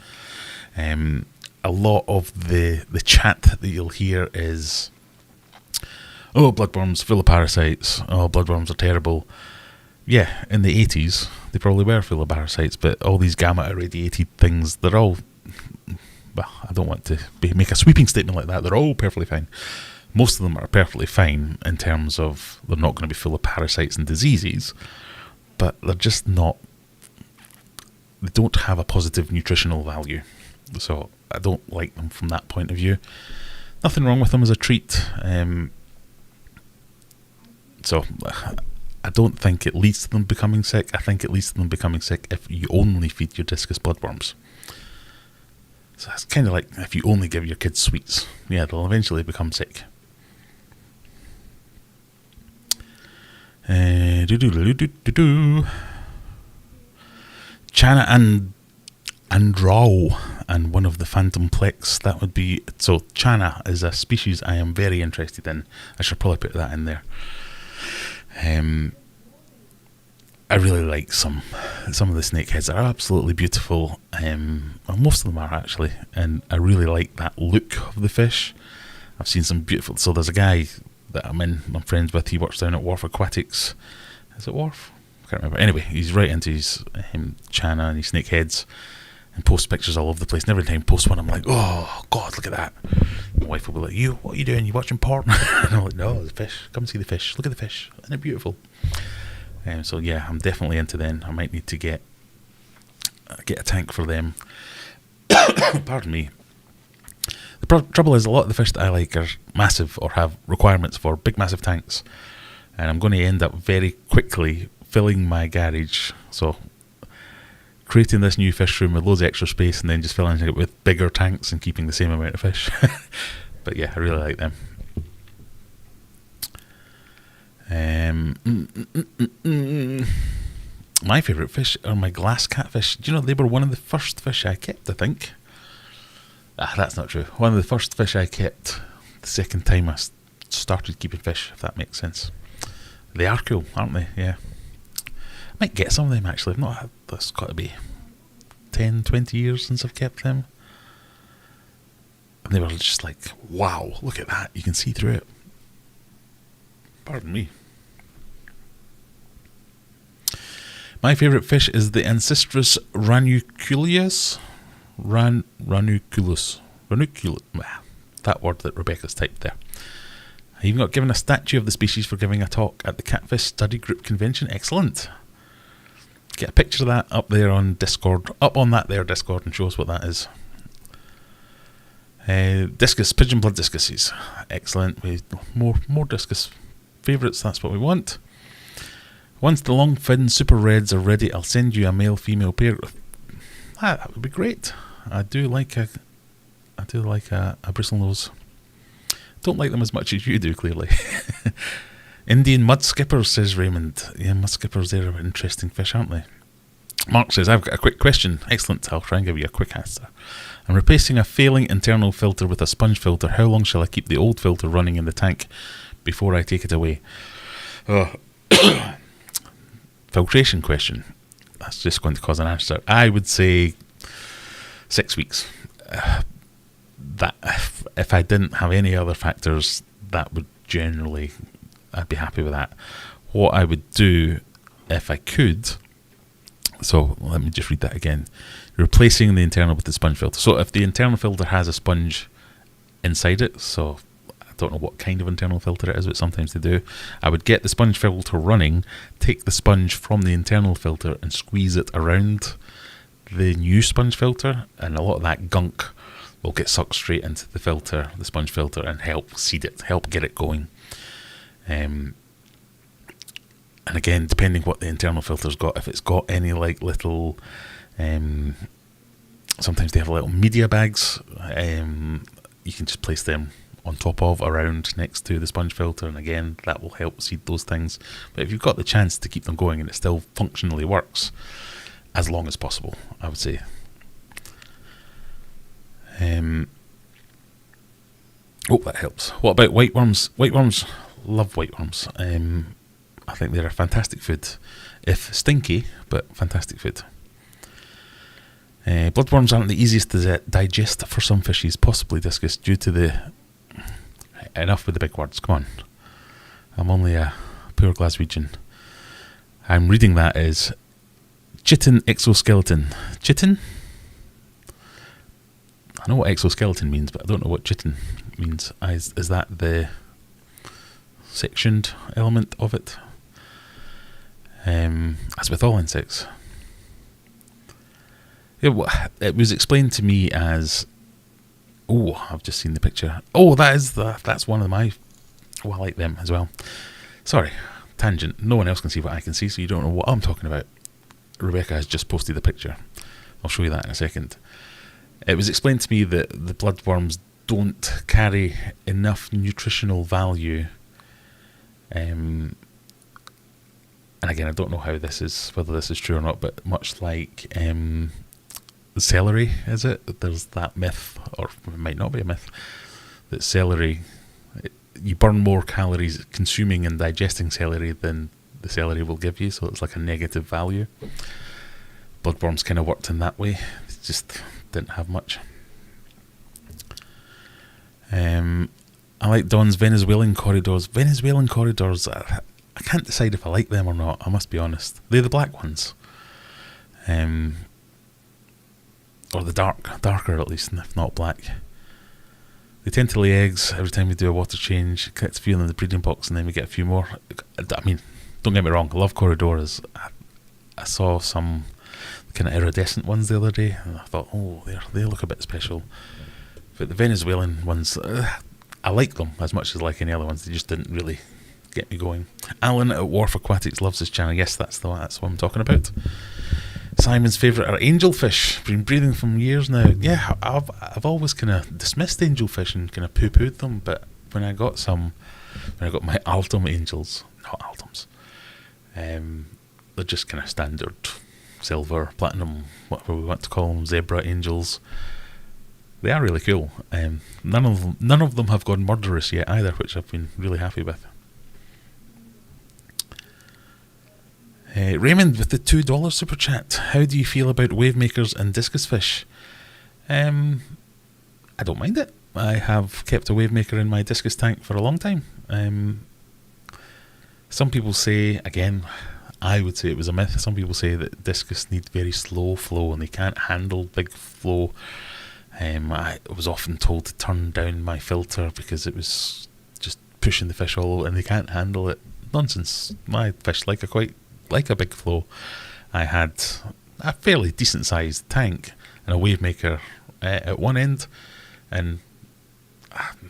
A lot of the chat that you'll hear is, oh, bloodworms full of parasites. Oh, bloodworms are terrible. Yeah, in the 80s, they probably were full of parasites, but all these gamma-irradiated things, they're all, well, I don't want to make a sweeping statement like that. They're all perfectly fine. Most of them are perfectly fine in terms of they're not going to be full of parasites and diseases, but they're just not, they don't have a positive nutritional value. So I don't like them from that point of view. Nothing wrong with them as a treat. So I don't think it leads to them becoming sick. I think it leads to them becoming sick if you only feed your discus bloodworms. So it's kind of like if you only give your kids sweets. Yeah, they'll eventually become sick. Chana and Andrao and one of the phantom plex, that would be, so Chana is a species I am very interested in. I should probably put that in there. I really like some of the snakeheads. Are absolutely beautiful. Well, most of them are actually, and I really like that look of the fish. I've seen some beautiful, so there's a guy that I'm friends with. He works down at Wharf Aquatics. Is it Wharf? I can't remember. Anyway, he's right into his Chana and his snakeheads and posts pictures all over the place. And every time he posts one, I'm like, oh God, look at that. My wife will be like, what are you doing? You watching porn? And I'm like, no, the fish. Come see the fish. Look at the fish. Isn't it beautiful? So yeah, I'm definitely into them. I might need to get a tank for them. Pardon me. The trouble is, a lot of the fish that I like are massive or have requirements for big, massive tanks. And I'm going to end up very quickly filling my garage. So creating this new fish room with loads of extra space and then just filling it with bigger tanks and keeping the same amount of fish. But yeah, I really like them. My favourite fish are my glass catfish. Do you know they were one of the first fish I kept, I think. That's not true. One of the first fish I kept the second time I started keeping fish, if that makes sense. They are cool, aren't they? Yeah. I might get some of them actually. I've not had, that's got to be 10, 20 years since I've kept them. And they were just like, wow, look at that. You can see through it. Pardon me. My favourite fish is the Ancistrus ranunculus. Ranunculus. That word that Rebecca's typed there. I even got given a statue of the species for giving a talk at the Catfish Study Group Convention. Excellent. Get a picture of that up there on Discord. Up on that there Discord and show us what that is. Discus, pigeon blood discuses. Excellent. More discus favourites, that's what we want. Once the long fin super reds are ready, I'll send you a male female pair. That would be great. I do like a bristlenose. Don't like them as much as you do, clearly. Indian mud skippers, says Raymond. Yeah, mud skippers, they're an interesting fish, aren't they? Mark says, I've got a quick question. Excellent, I'll try and give you a quick answer. I'm replacing a failing internal filter with a sponge filter. How long shall I keep the old filter running in the tank before I take it away? Filtration question. That's just going to cause an answer. I would say 6 weeks. That if I didn't have any other factors, that would generally, I'd be happy with that. What I would do if I could, so let me just read that again. Replacing the internal with the sponge filter. So if the internal filter has a sponge inside it, so I don't know what kind of internal filter it is, but sometimes they do, I would get the sponge filter running, take the sponge from the internal filter and squeeze it around the new sponge filter, and a lot of that gunk will get sucked straight into the filter, the sponge filter, and help seed it, help get it going. And again, depending what the internal filter's got, if it's got any like little, sometimes they have little media bags, you can just place them on top of, around, next to the sponge filter, and again, that will help seed those things. But if you've got the chance to keep them going and it still functionally works, as long as possible, I would say. That helps. What about whiteworms? Whiteworms, love whiteworms. I think they're a fantastic food. If stinky, but fantastic food. Bloodworms aren't the easiest to digest for some fishes, possibly discus, due to the... Enough with the big words, come on. I'm only a poor Glaswegian. I'm reading that as chitin exoskeleton. Chitin? I know what exoskeleton means, but I don't know what chitin means. Is that the sectioned element of it? As with all insects. It was explained to me as... Oh, I've just seen the picture. Oh, that's one of my... Oh, I like them as well. Sorry, tangent. No one else can see what I can see, so you don't know what I'm talking about. Rebecca has just posted the picture. I'll show you that in a second. It was explained to me that the bloodworms don't carry enough nutritional value. And again, I don't know how this is, whether this is true or not, but much like celery, is it? There's that myth, or it might not be a myth, that celery, you burn more calories consuming and digesting celery than the celery will give you, so it's like a negative value. Bloodworms kind of worked in that way. It just didn't have much. I like Don's Venezuelan corridors. Venezuelan corridors, I can't decide if I like them or not, I must be honest. They're the black ones. Or the darker at least, if not black. They tend to lay eggs every time we do a water change. Gets a few in the breeding box and then we get a few more. I mean, don't get me wrong, I love corridors. I saw some kind of iridescent ones the other day and I thought, oh, they look a bit special. But the Venezuelan ones, I like them as much as like any other ones. They just didn't really get me going. Alan at Wharf Aquatics loves this channel. Yes, that's the one. That's what I'm talking about. Simon's favourite are angelfish. Been breeding from years now. Yeah, I've always kind of dismissed angelfish and kind of poo-pooed them, but when I got my Altum angels, not Altums, they're just kind of standard silver, platinum, whatever we want to call them, zebra angels. They are really cool. None of them have gone murderous yet either, which I've been really happy with. Raymond with the $2 super chat. How do you feel about wave makers and discus fish? I don't mind it. I have kept a wave maker in my discus tank for a long time. Some people say, again, I would say it was a myth. Some people say that discus need very slow flow and they can't handle big flow. I was often told to turn down my filter because it was just pushing the fish all over and they can't handle it. Nonsense. My fish like a big flow. I had a fairly decent sized tank and a wave maker at one end, and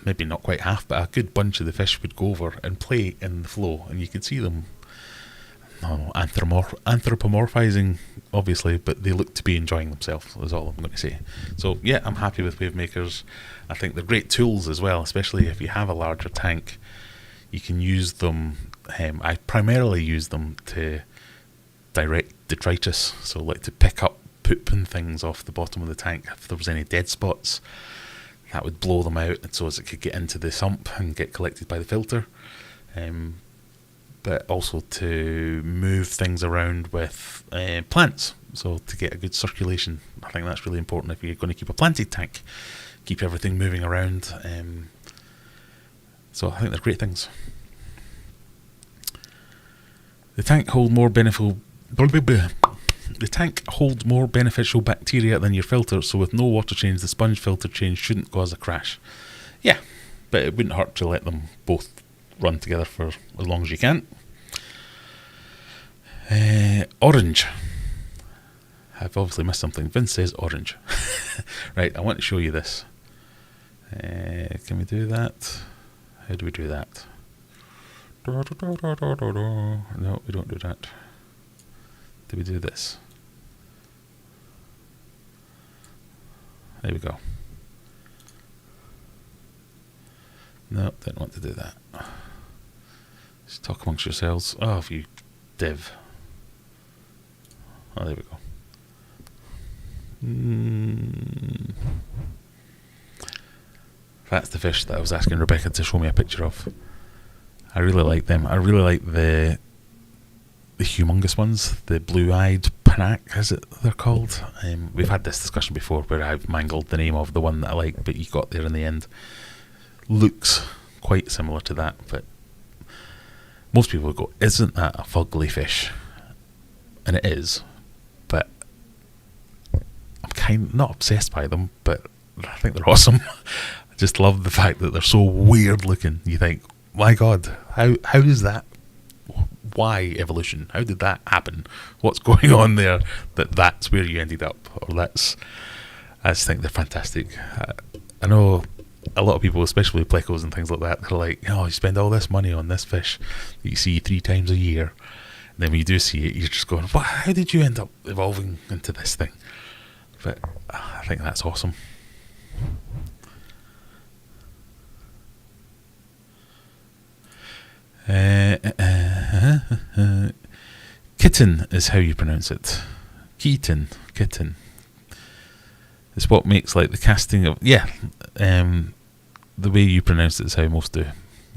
maybe not quite half, but a good bunch of the fish would go over and play in the flow, and you could see them anthropomorphizing, obviously, but they look to be enjoying themselves, is all I'm going to say. So yeah, I'm happy with wave makers. I think they're great tools as well, especially if you have a larger tank. You can use them. I primarily use them to direct detritus, so like to pick up poop and things off the bottom of the tank. If there was any dead spots, that would blow them out, and so as it could get into the sump and get collected by the filter. But also to move things around with plants, so to get a good circulation. I think that's really important if you're going to keep a planted tank. Keep everything moving around. So I think they're great things. The tank holds more beneficial bacteria than your filter, so with no water change, the sponge filter change shouldn't cause a crash. Yeah, but it wouldn't hurt to let them both run together for as long as you can. Orange. I've obviously missed something. Vince says orange. Right, I want to show you this. Can we do that? How do we do that? No, we don't do that. Do we do this? There we go. No, didn't want to do that. Just talk amongst yourselves. Oh, you div. Oh, there we go. That's the fish that I was asking Rebecca to show me a picture of. I really like them. I really like the humongous ones, the blue-eyed panac, as they're called. We've had this discussion before where I've mangled the name of the one that I like, but you got there in the end. Looks quite similar to that, but most people would go, isn't that a fugly fish? And it is, but I'm kind of not obsessed by them, but I think they're awesome. I just love the fact that they're so weird looking. You think, my God, how is that? Why evolution? How did that happen? What's going on there that's where you ended up? Or I just think they're fantastic. I know a lot of people, especially with plecos and things like that, they're like, you spend all this money on this fish that you see 3 times a year. And then when you do see it, you're just going, how did you end up evolving into this thing? But I think that's awesome. Kitten is how you pronounce it. Kitten. It's what makes like the casting of the way you pronounce it is how most do.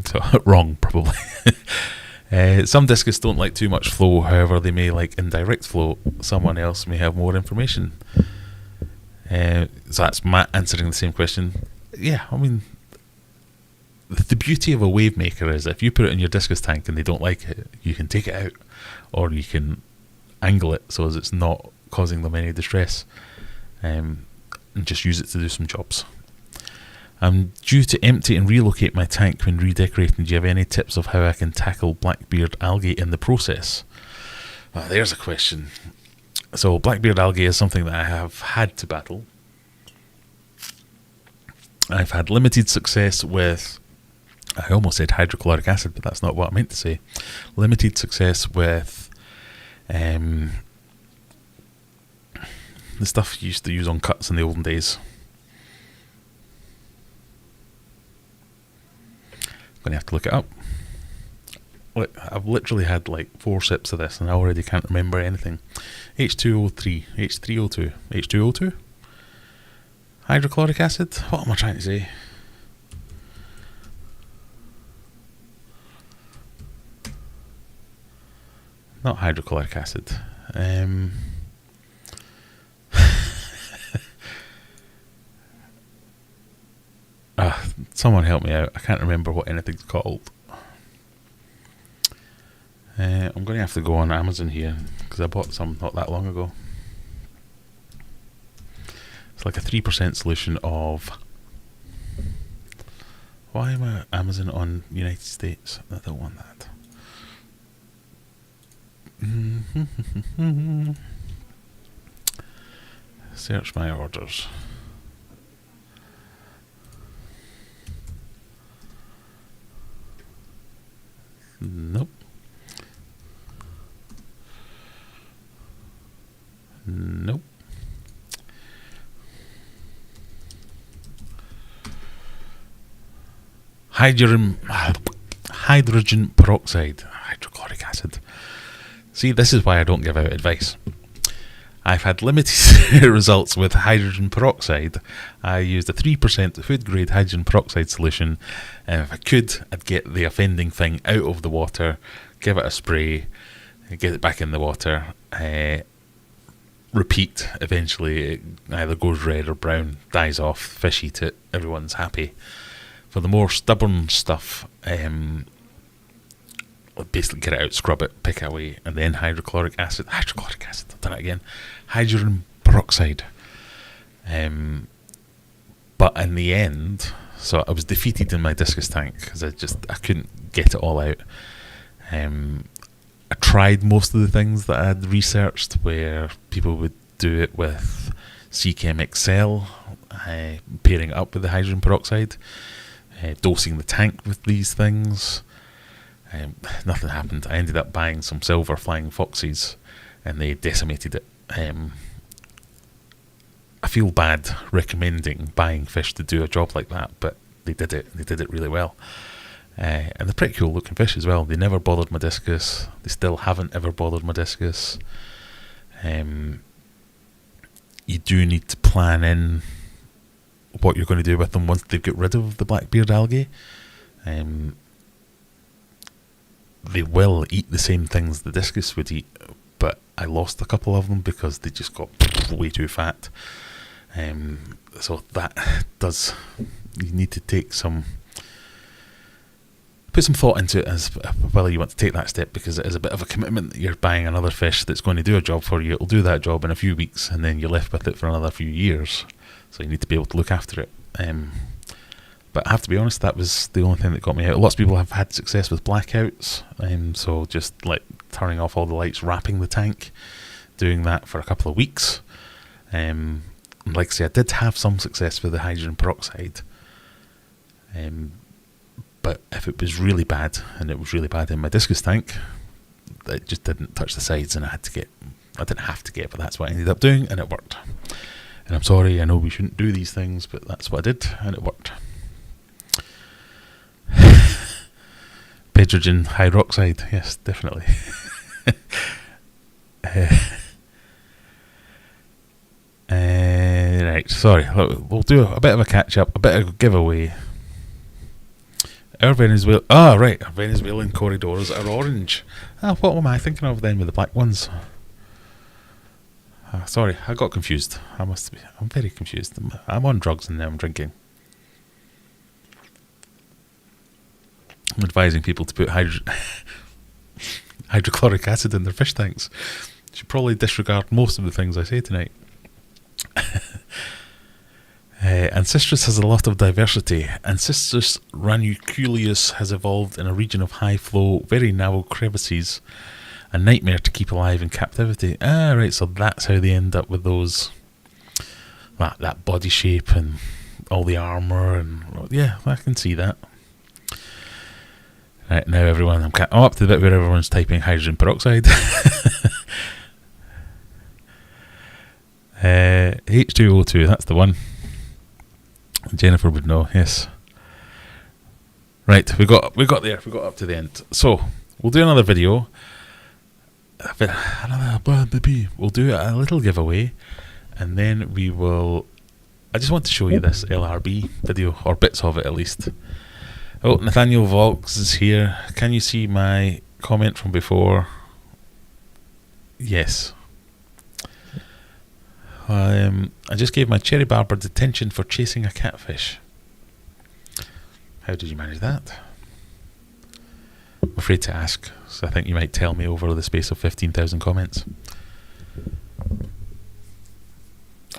So wrong probably. Some discus don't like too much flow, however they may like indirect flow. Someone else may have more information. So that's Matt answering the same question. Yeah, I mean, the beauty of a wave maker is if you put it in your discus tank and they don't like it, you can take it out, or you can angle it so as it's not causing them any distress, and just use it to do some jobs. I'm due to empty and relocate my tank when redecorating. Do you have any tips of how I can tackle blackbeard algae in the process? There's a question. So blackbeard algae is something that I have had to battle. I've had limited success with I almost said hydrochloric acid, but that's not what I meant to say. Limited success with the stuff you used to use on cuts in the olden days. I'm going to have to look it up. Look, I've literally had like 4 sips of this and I already can't remember anything. H2O3, H3O2, H2O2? Hydrochloric acid? What am I trying to say? Not hydrochloric acid. Someone help me out. I can't remember what anything's called. I'm going to have to go on Amazon here because I bought some not that long ago. It's like a 3% solution of... Why am I Amazon on United States? I don't want that. Search my orders. Nope. Nope. Hydrogen peroxide, hydrochloric acid. See, this is why I don't give out advice. I've had limited results with hydrogen peroxide. I used a 3% food grade hydrogen peroxide solution, and if I could, I'd get the offending thing out of the water, give it a spray, get it back in the water, repeat. Eventually it either goes red or brown, dies off, fish eat it, everyone's happy. For the more stubborn stuff, basically get it out, scrub it, pick it away, and then hydrochloric acid, I've done it again, hydrogen peroxide. But in the end, so I was defeated in my discus tank because I couldn't get it all out. I tried most of the things that I had researched where people would do it with CChem Excel, pairing it up with the hydrogen peroxide, dosing the tank with these things. Nothing happened. I ended up buying some silver flying foxes and they decimated it. I feel bad recommending buying fish to do a job like that, but they did it. They did it really well. And they're pretty cool looking fish as well. They never bothered my discus. They still haven't ever bothered my discus. You do need to plan in what you're going to do with them once they've got rid of the blackbeard algae. They will eat the same things the discus would eat, but I lost a couple of them because they just got way too fat. So that does, you need to put some thought into it as whether you want to take that step, because it is a bit of a commitment that you're buying another fish that's going to do a job for you. It'll do that job in a few weeks and then you're left with it for another few years. So you need to be able to look after it. But I have to be honest, that was the only thing that got me out. Lots of people have had success with blackouts, so just like turning off all the lights, wrapping the tank, doing that for a couple of weeks. Like I say, I did have some success with the hydrogen peroxide, but if it was really bad, and it was really bad in my discus tank, it just didn't touch the sides, and I didn't have to get, but that's what I ended up doing, and it worked. And I'm sorry, I know we shouldn't do these things, but that's what I did, and it worked. Hydrogen hydroxide, yes, definitely. Right, sorry, we'll do a bit of a catch up, a bit of a giveaway. Our Venezuelan corridors are orange. What am I thinking of then with the black ones? Sorry, I got confused. I'm very confused. I'm on drugs and now I'm drinking. I'm advising people to put hydrochloric acid in their fish tanks. Should probably disregard most of the things I say tonight. Ancistrus has a lot of diversity. Ancistrus ranunculus has evolved in a region of high flow, very narrow crevices, a nightmare to keep alive in captivity. Right, so that's how they end up with those, that body shape and all the armour, and yeah, I can see that. Right, now everyone, I'm up to the bit where everyone's typing hydrogen peroxide. H2O2, that's the one. Jennifer would know, yes. Right, we got up to the end. So we'll do another video. We'll do a little giveaway, and then we will. I just want to show you this LRB video, or bits of it at least. Oh, Nathaniel Volks is here. Can you see my comment from before? Yes. I just gave my cherry barber detention for chasing a catfish. How did you manage that? I'm afraid to ask, so I think you might tell me over the space of 15,000 comments.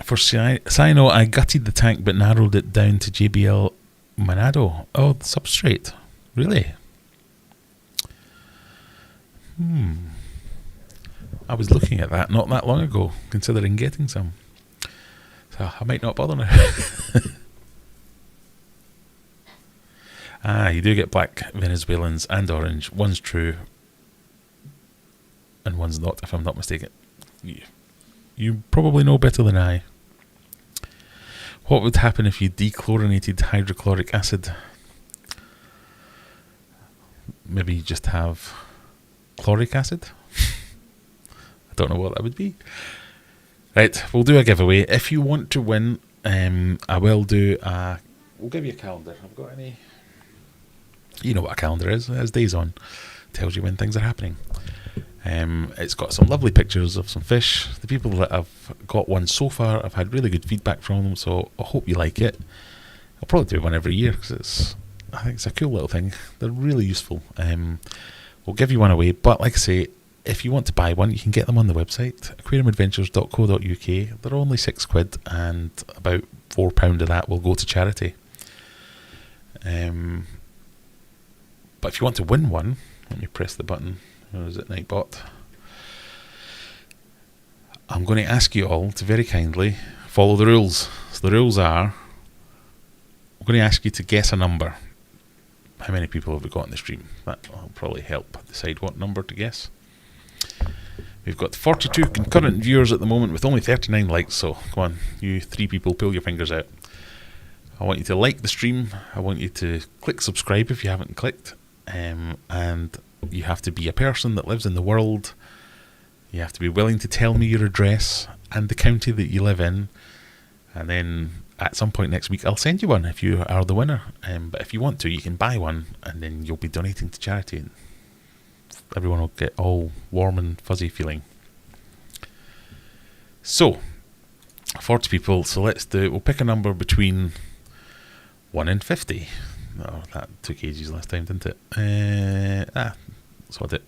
For Sino, I gutted the tank but narrowed it down to JBL Manado. Oh, the substrate. Really? I was looking at that not that long ago, considering getting some. So I might not bother now. You do get black Venezuelans and orange. One's true and one's not, if I'm not mistaken. You probably know better than I. What would happen if you dechlorinated hydrochloric acid? Maybe just have chloric acid? I don't know what that would be. Right, we'll do a giveaway. If you want to win, I will do a... We'll give you a calendar. I've got any... You know what a calendar is. It has days on. Tells you when things are happening. It's got some lovely pictures of some fish. The people that have got one so far, I've had really good feedback from them, so I hope you like it. I'll probably do one every year because I think it's a cool little thing. They're really useful. We'll give you one away, but like I say, if you want to buy one, you can get them on the website, aquariumadventures.co.uk. They're only £6 and about £4 of that will go to charity. But if you want to win one, let me press the button. Or is it Nightbot? I'm going to ask you all to very kindly follow the rules. So the rules are, I'm going to ask you to guess a number. How many people have we got in the stream? That will probably help decide what number to guess. We've got 42 concurrent viewers at the moment with only 39 likes, so come on, you 3 people, pull your fingers out. I want you to like the stream. I want you to click subscribe if you haven't clicked. And you have to be a person that lives in the world. You have to be willing to tell me your address and the county that you live in, and then at some point next week I'll send you one if you are the winner. But if you want to, you can buy one and then you'll be donating to charity and everyone will get all warm and fuzzy feeling. So 40 people, so let's do it. We'll pick a number between 1 and 50. Oh, that took ages last time, didn't it? That's what it.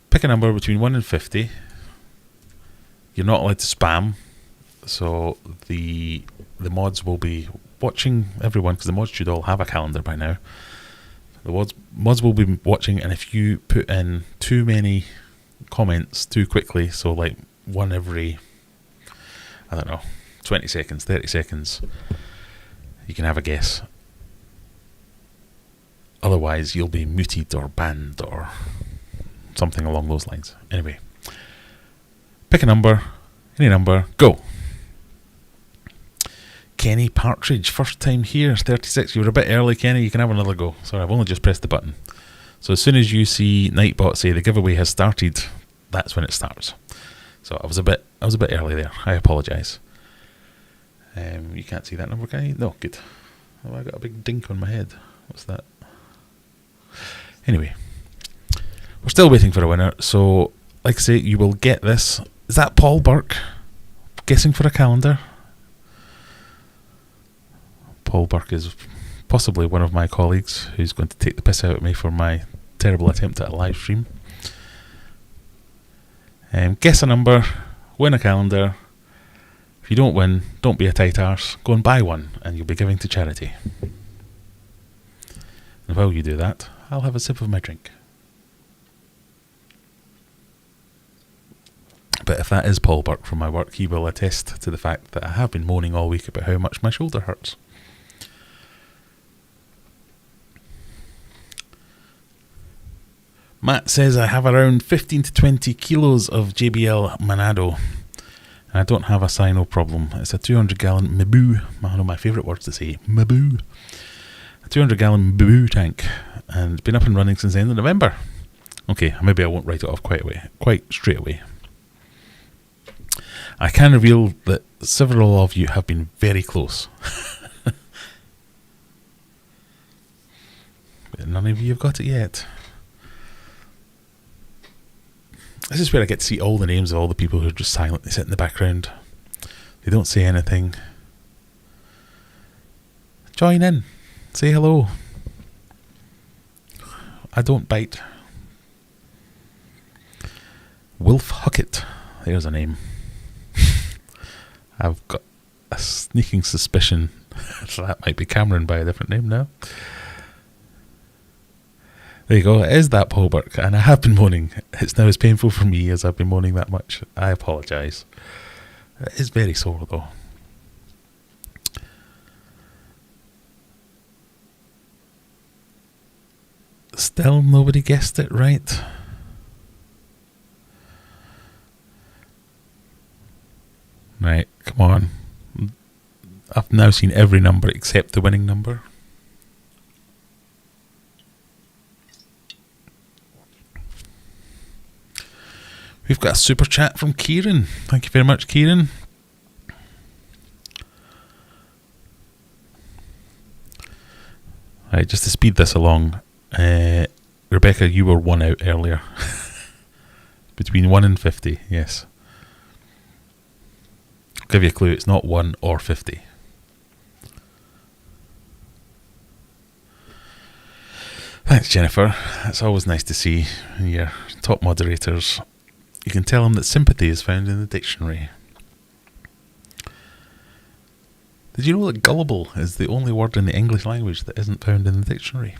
Pick a number between 1 and 50. You're not allowed to spam, so the mods will be watching everyone, because the mods should all have a calendar by now. The mods will be watching, and if you put in too many comments too quickly, so like one every, I don't know, 20 seconds, 30 seconds, you can have a guess. Otherwise, you'll be muted or banned or something along those lines. Anyway, pick a number, any number, go. Kenny Partridge, first time here, 36. You were a bit early, Kenny. You can have another go. Sorry, I've only just pressed the button. So as soon as you see Nightbot say the giveaway has started, that's when it starts. So I was a bit early there. I apologise. You can't see that number, can you? No, good. Oh, I got a big dink on my head. What's that? Anyway, we're still waiting for a winner, so like I say, you will get this. Is that Paul Burke guessing for a calendar? Paul Burke is possibly one of my colleagues who's going to take the piss out of me for my terrible attempt at a live stream. Guess a number, win a calendar. If you don't win, don't be a tight arse. Go and buy one and you'll be giving to charity. And while you do that, I'll have a sip of my drink. But if that is Paul Burke from my work, he will attest to the fact that I have been moaning all week about how much my shoulder hurts. Matt says I have around 15 to 20 kilos of JBL Manado. And I don't have a cyno problem. It's a 200-gallon Maboo. One of my favourite words to say. Maboo. A 200-gallon Maboo tank. And been up and running since the end of November. Okay, maybe I won't write it off quite straight away. I can reveal that several of you have been very close. But none of you have got it yet. This is where I get to see all the names of all the people who are just silently sit in the background. They don't say anything. Join in. Say hello. I don't bite. Wilf Huckett. There's a name. I've got a sneaking suspicion that might be Cameron by a different name now. There you go, it is that Paul Burke, and I have been moaning. It's now as painful for me as I've been moaning that much. I apologise. It is very sore though. Still nobody guessed it right. Right, come on. I've now seen every number except the winning number. We've got a super chat from Kieran. Thank you very much, Kieran. Right, just to speed this along, Rebecca, you were 1 out earlier. Between 1 and 50, yes. I'll give you a clue, it's not 1 or 50. Thanks, Jennifer. It's always nice to see your top moderators. You can tell them that sympathy is found in the dictionary. Did you know that gullible is the only word in the English language that isn't found in the dictionary?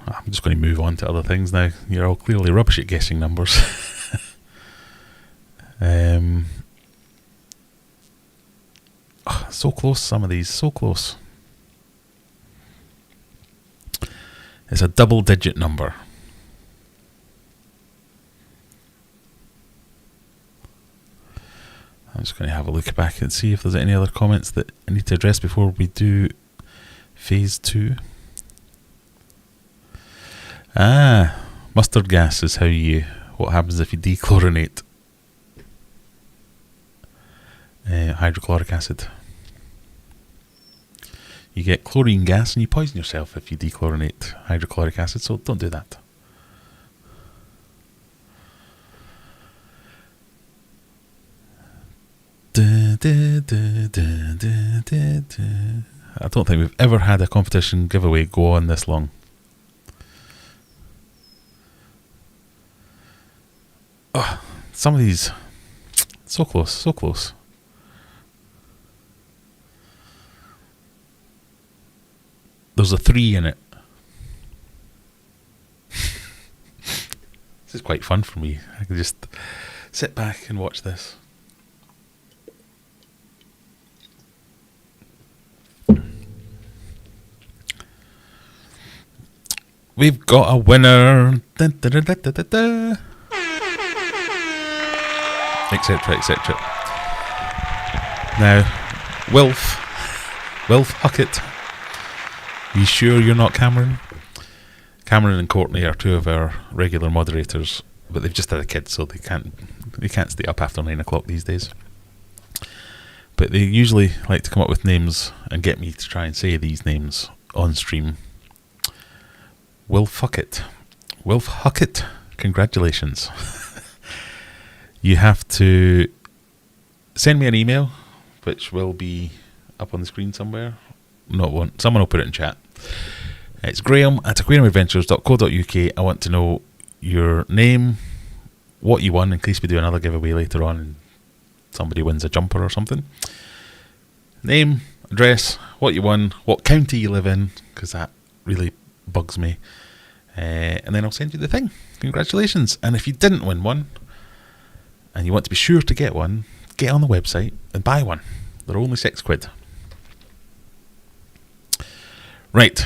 I'm just going to move on to other things now. You're all clearly rubbish at guessing numbers. So close, some of these, so close. It's a double-digit number. I'm just going to have a look back and see if there's any other comments that I need to address before we do phase 2. Mustard gas is what happens if you dechlorinate hydrochloric acid. You get chlorine gas and you poison yourself if you dechlorinate hydrochloric acid, so don't do that. I don't think we've ever had a competition giveaway go on this long. Oh, some of these, so close, so close. There's a 3 in it. This is quite fun for me. I can just sit back and watch this. We've got a winner. Dun, dun, dun, dun, dun, dun, dun. Etc, etc. Now, Wilf Huckett. You sure you're not Cameron? Cameron and Courtney are 2 of our regular moderators, but they've just had a kid, so they can't stay up after 9 o'clock these days. But they usually like to come up with names and get me to try and say these names on stream. Wilf Huckett, congratulations. You have to send me an email, which will be up on the screen somewhere. Someone will put it in chat. It's graham@aquariumadventures.co.uk. I want to know your name, what you won, in case we do another giveaway later on and somebody wins a jumper or something. Name, address, what you won, what county you live in, because that really bugs me. And then I'll send you the thing. Congratulations. And if you didn't win one, and you want to be sure to get one, get on the website and buy one. They're only £6. Right,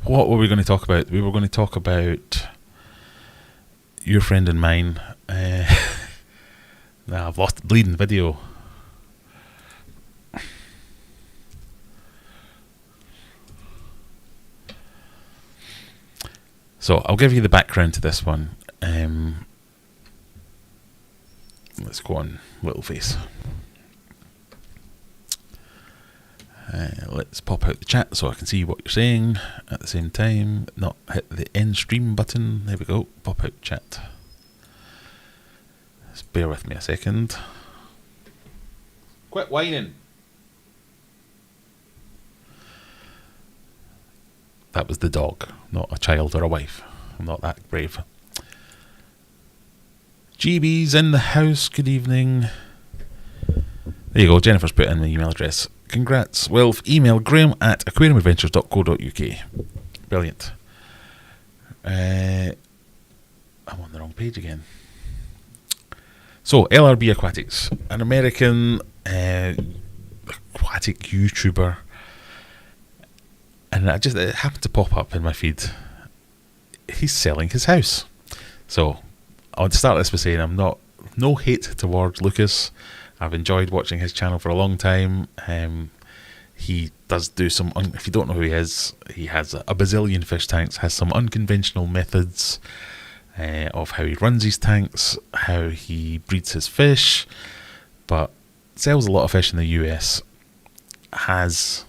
what were we going to talk about? We were going to talk about your friend and mine. Now I've lost the bleeding video. So I'll give you the background to this one. Let's go on Little Face. Let's pop out the chat so I can see what you're saying at the same time. Not hit the end stream button. There we go. Pop out chat. Just bear with me a second. Quit whining. That was the dog, not a child or a wife. I'm not that brave. GB's in the house. Good evening. There you go. Jennifer's put in the email address. Congrats. Well, email graham@aquariumadventures.co.uk. Brilliant. I'm on the wrong page again. So, LRB Aquatics, an American aquatic YouTuber. And it happened to pop up in my feed. He's selling his house. So, I want to start this by saying no hate towards Lucas. I've enjoyed watching his channel for a long time. He does do some, if you don't know who he is, he has a bazillion fish tanks, has some unconventional methods of how he runs his tanks, how he breeds his fish, but sells a lot of fish in the US, has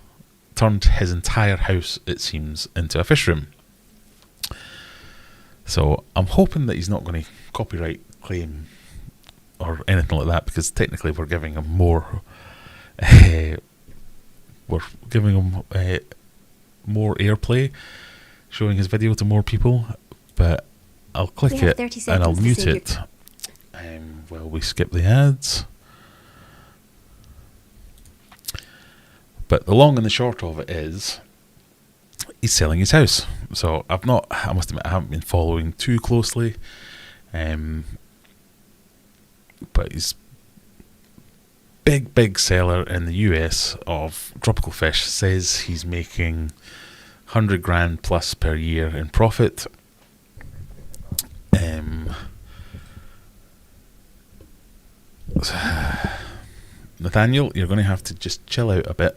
turned his entire house, it seems, into a fish room. So I'm hoping that he's not going to copyright claim or anything like that, because technically we're giving him more more airplay, showing his video to more people. But I'll click it and I'll mute it while we skip the ads. But the long and the short of it is, he's selling his house. So I must admit, I haven't been following too closely. But he's big seller in the US of tropical fish. Says he's making 100 grand plus per year in profit. Nathaniel, you're going to have to just chill out a bit.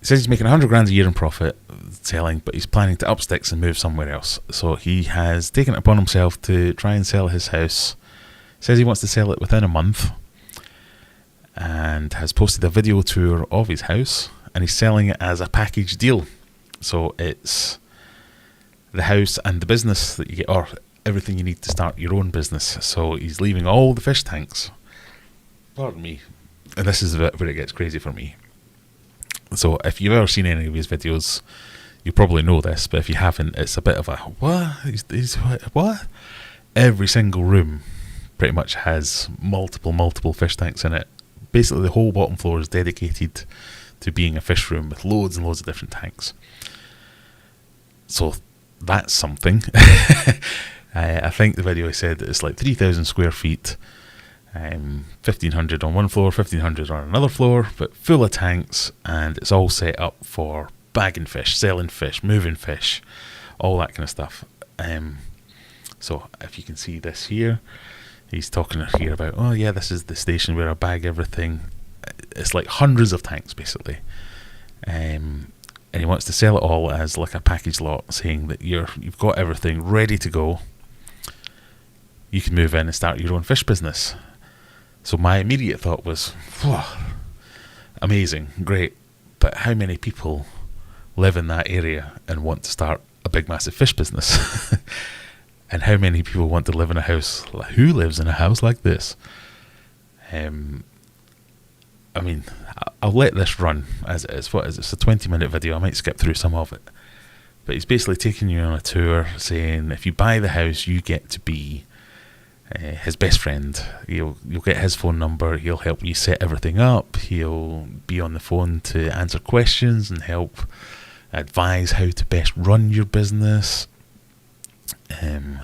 He says he's making 100 grand a year in profit selling, but he's planning to up sticks and move somewhere else. So he has taken it upon himself to try and sell his house. Says he wants to sell it within a month, and has posted a video tour of his house, and he's selling it as a package deal. So it's the house and the business that you get, or everything you need to start your own business. So he's leaving all the fish tanks. Pardon me. And this is the bit where it gets crazy for me. So if you've ever seen any of his videos, you probably know this, but if you haven't, it's a bit of a, what? What? Every single room pretty much has multiple fish tanks in it. Basically the whole bottom floor is dedicated to being a fish room with loads and loads of different tanks. So that's something. I think the video said that it's like 3,000 square feet, 1,500 on one floor, 1,500 on another floor, but full of tanks, and it's all set up for bagging fish, selling fish, moving fish, all that kind of stuff. So if you can see this here, he's talking here about, oh yeah, this is the station where I bag everything. It's like hundreds of tanks basically, and he wants to sell it all as like a package lot, saying that you've got everything ready to go. You can move in and start your own fish business. So my immediate thought was, amazing, great, but how many people live in that area and want to start a big massive fish business? And how many people want to live in a house? Who lives in a house like this? I mean, I'll let this run as it is. What is it? It's a 20-minute video. I might skip through some of it. But he's basically taking you on a tour, saying if you buy the house, you get to be his best friend. You'll get his phone number. He'll help you set everything up. He'll be on the phone to answer questions and help advise how to best run your business. And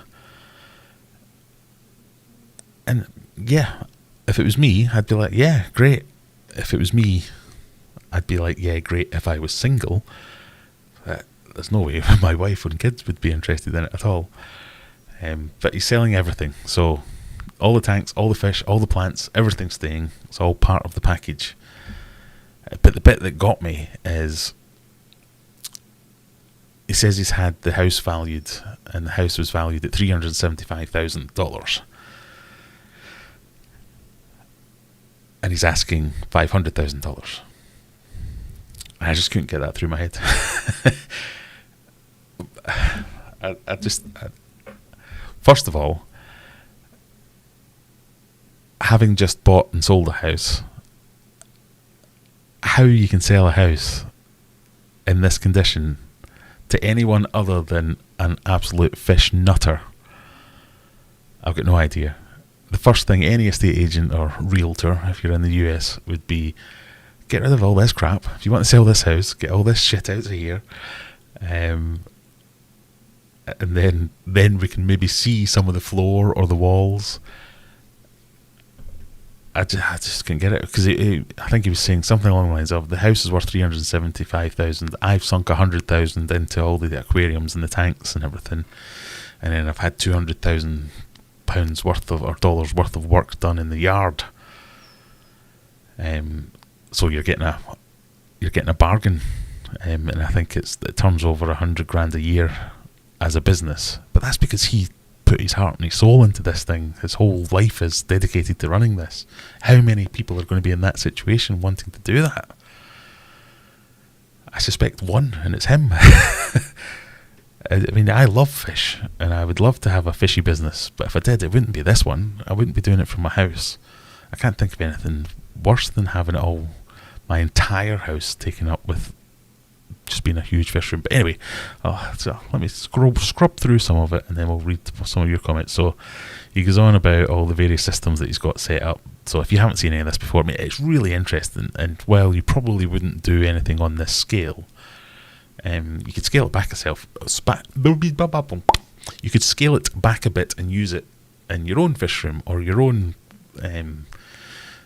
yeah, if it was me, I'd be like, yeah, great. If it was me, I'd be like, yeah, great if I was single. There's no way my wife and kids would be interested in it at all. But he's selling everything. So all the tanks, all the fish, all the plants, everything's staying. It's all part of the package. But the bit that got me is he says he's had the house valued, and the house was valued at $375,000. And he's asking $500,000. I just couldn't get that through my head. First of all, having just bought and sold a house, how you can sell a house in this condition to anyone other than an absolute fish nutter, I've got no idea. The first thing any estate agent or realtor, if you're in the US, would be, get rid of all this crap. If you want to sell this house, get all this shit out of here. And then we can maybe see some of the floor or the walls. I just couldn't get it, because I think he was saying something along the lines of, the house is worth $375,000. I've sunk $100,000 into all the aquariums and the tanks and everything, and then I've had £200,000 worth of, or dollars worth of work done in the yard. So you're getting a bargain, and I think it turns over $100,000 a year as a business. But that's because he put his heart and his soul into this thing. His whole life is dedicated to running this. How many people are going to be in that situation wanting to do that? I suspect one, and it's him. I mean, I love fish, and I would love to have a fishy business, but if I did, it wouldn't be this one. I wouldn't be doing it from my house. I can't think of anything worse than having it all, my entire house taken up with just being a huge fish room. But anyway, so let me scrub through some of it, and then we'll read some of your comments. So he goes on about all the various systems that he's got set up. So if you haven't seen any of this before, it's really interesting. And while you probably wouldn't do anything on this scale, you could scale it back yourself. You could scale it back a bit and use it in your own fish room or your own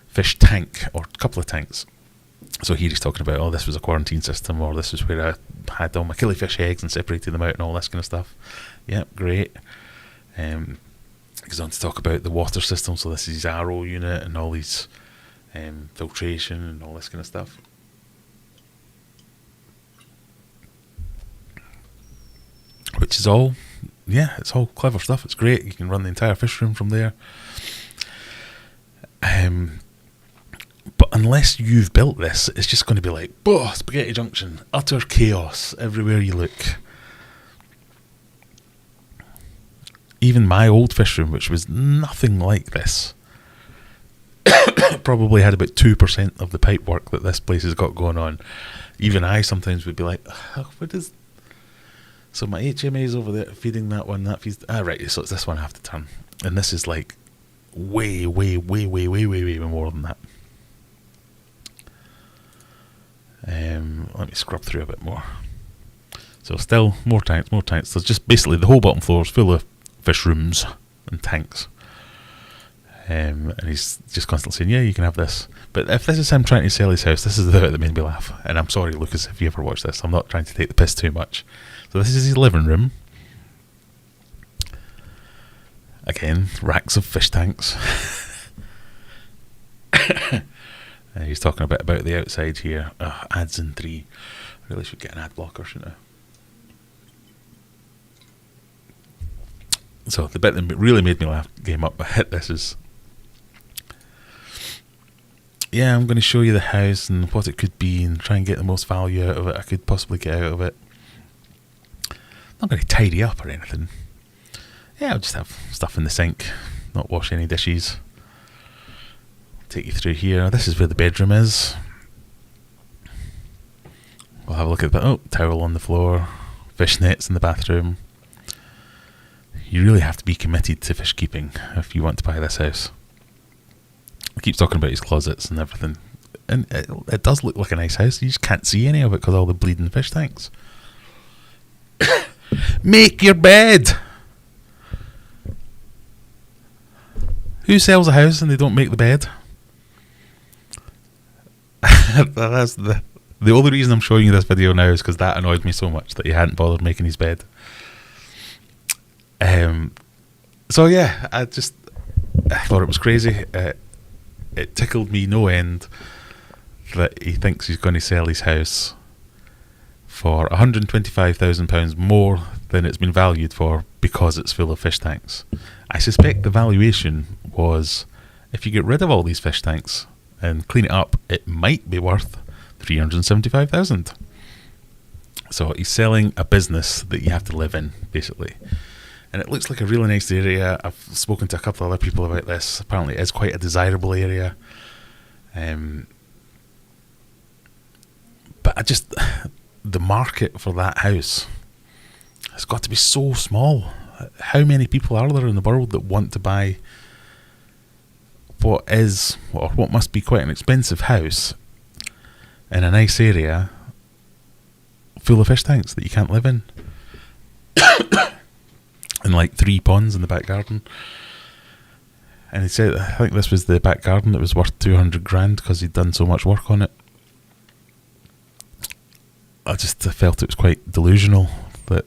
fish tank or a couple of tanks. So here he's talking about, this was a quarantine system, or this is where I had all my killifish eggs and separated them out and all this kind of stuff. Yep, great. Goes on to talk about the water system. So this is his RO unit and all these filtration and all this kind of stuff. Which is all, it's all clever stuff. It's great. You can run the entire fish room from there. But unless you've built this, it's just going to be like, spaghetti junction, utter chaos everywhere you look. Even my old fish room, which was nothing like this, probably had about 2% of the pipe work that this place has got going on. Even I sometimes would be like, what is... So my HMA's over there feeding that one, that feeds... right, so it's this one I have to turn. And this is like way more than that. Let me scrub through a bit more. So still more tanks. So just basically the whole bottom floor is full of fish rooms and tanks. And he's just constantly saying, yeah, you can have this. But if this is him trying to sell his house, this is the bit that made me laugh. And I'm sorry, Lucas, if you ever watch this. I'm not trying to take the piss too much. So this is his living room. Again, racks of fish tanks. He's talking a bit about the outside here. Ads in 3. I really should get an ad blocker, shouldn't I? So the bit that really made me laugh, came up, this is... Yeah, I'm going to show you the house and what it could be and try and get the most value out of it I could possibly get out of it. I'm not going to tidy up or anything. Yeah, I'll just have stuff in the sink, not wash any dishes. Take you through here. This is where the bedroom is. We'll have a look at the towel on the floor, fish nets in the bathroom. You really have to be committed to fish keeping if you want to buy this house. He keeps talking about his closets and everything, and it does look like a nice house. You just can't see any of it because all the bleeding fish tanks. Make your bed. Who sells a house and they don't make the bed? That's the only reason I'm showing you this video now is because that annoyed me so much that he hadn't bothered making his bed. So yeah, I thought it was crazy. It tickled me no end that he thinks he's going to sell his house for £125,000 more than it's been valued for because it's full of fish tanks. I suspect the valuation was, if you get rid of all these fish tanks and clean it up, it might be worth £375,000. So he's selling a business that you have to live in, basically. And it looks like a really nice area. I've spoken to a couple of other people about this. Apparently it is quite a desirable area. But the market for that house has got to be so small. How many people are there in the world that want to buy what must be quite an expensive house in a nice area full of fish tanks that you can't live in? And like 3 ponds in the back garden. And he said, I think this was the back garden that was worth 200 grand because he'd done so much work on it. I felt it was quite delusional that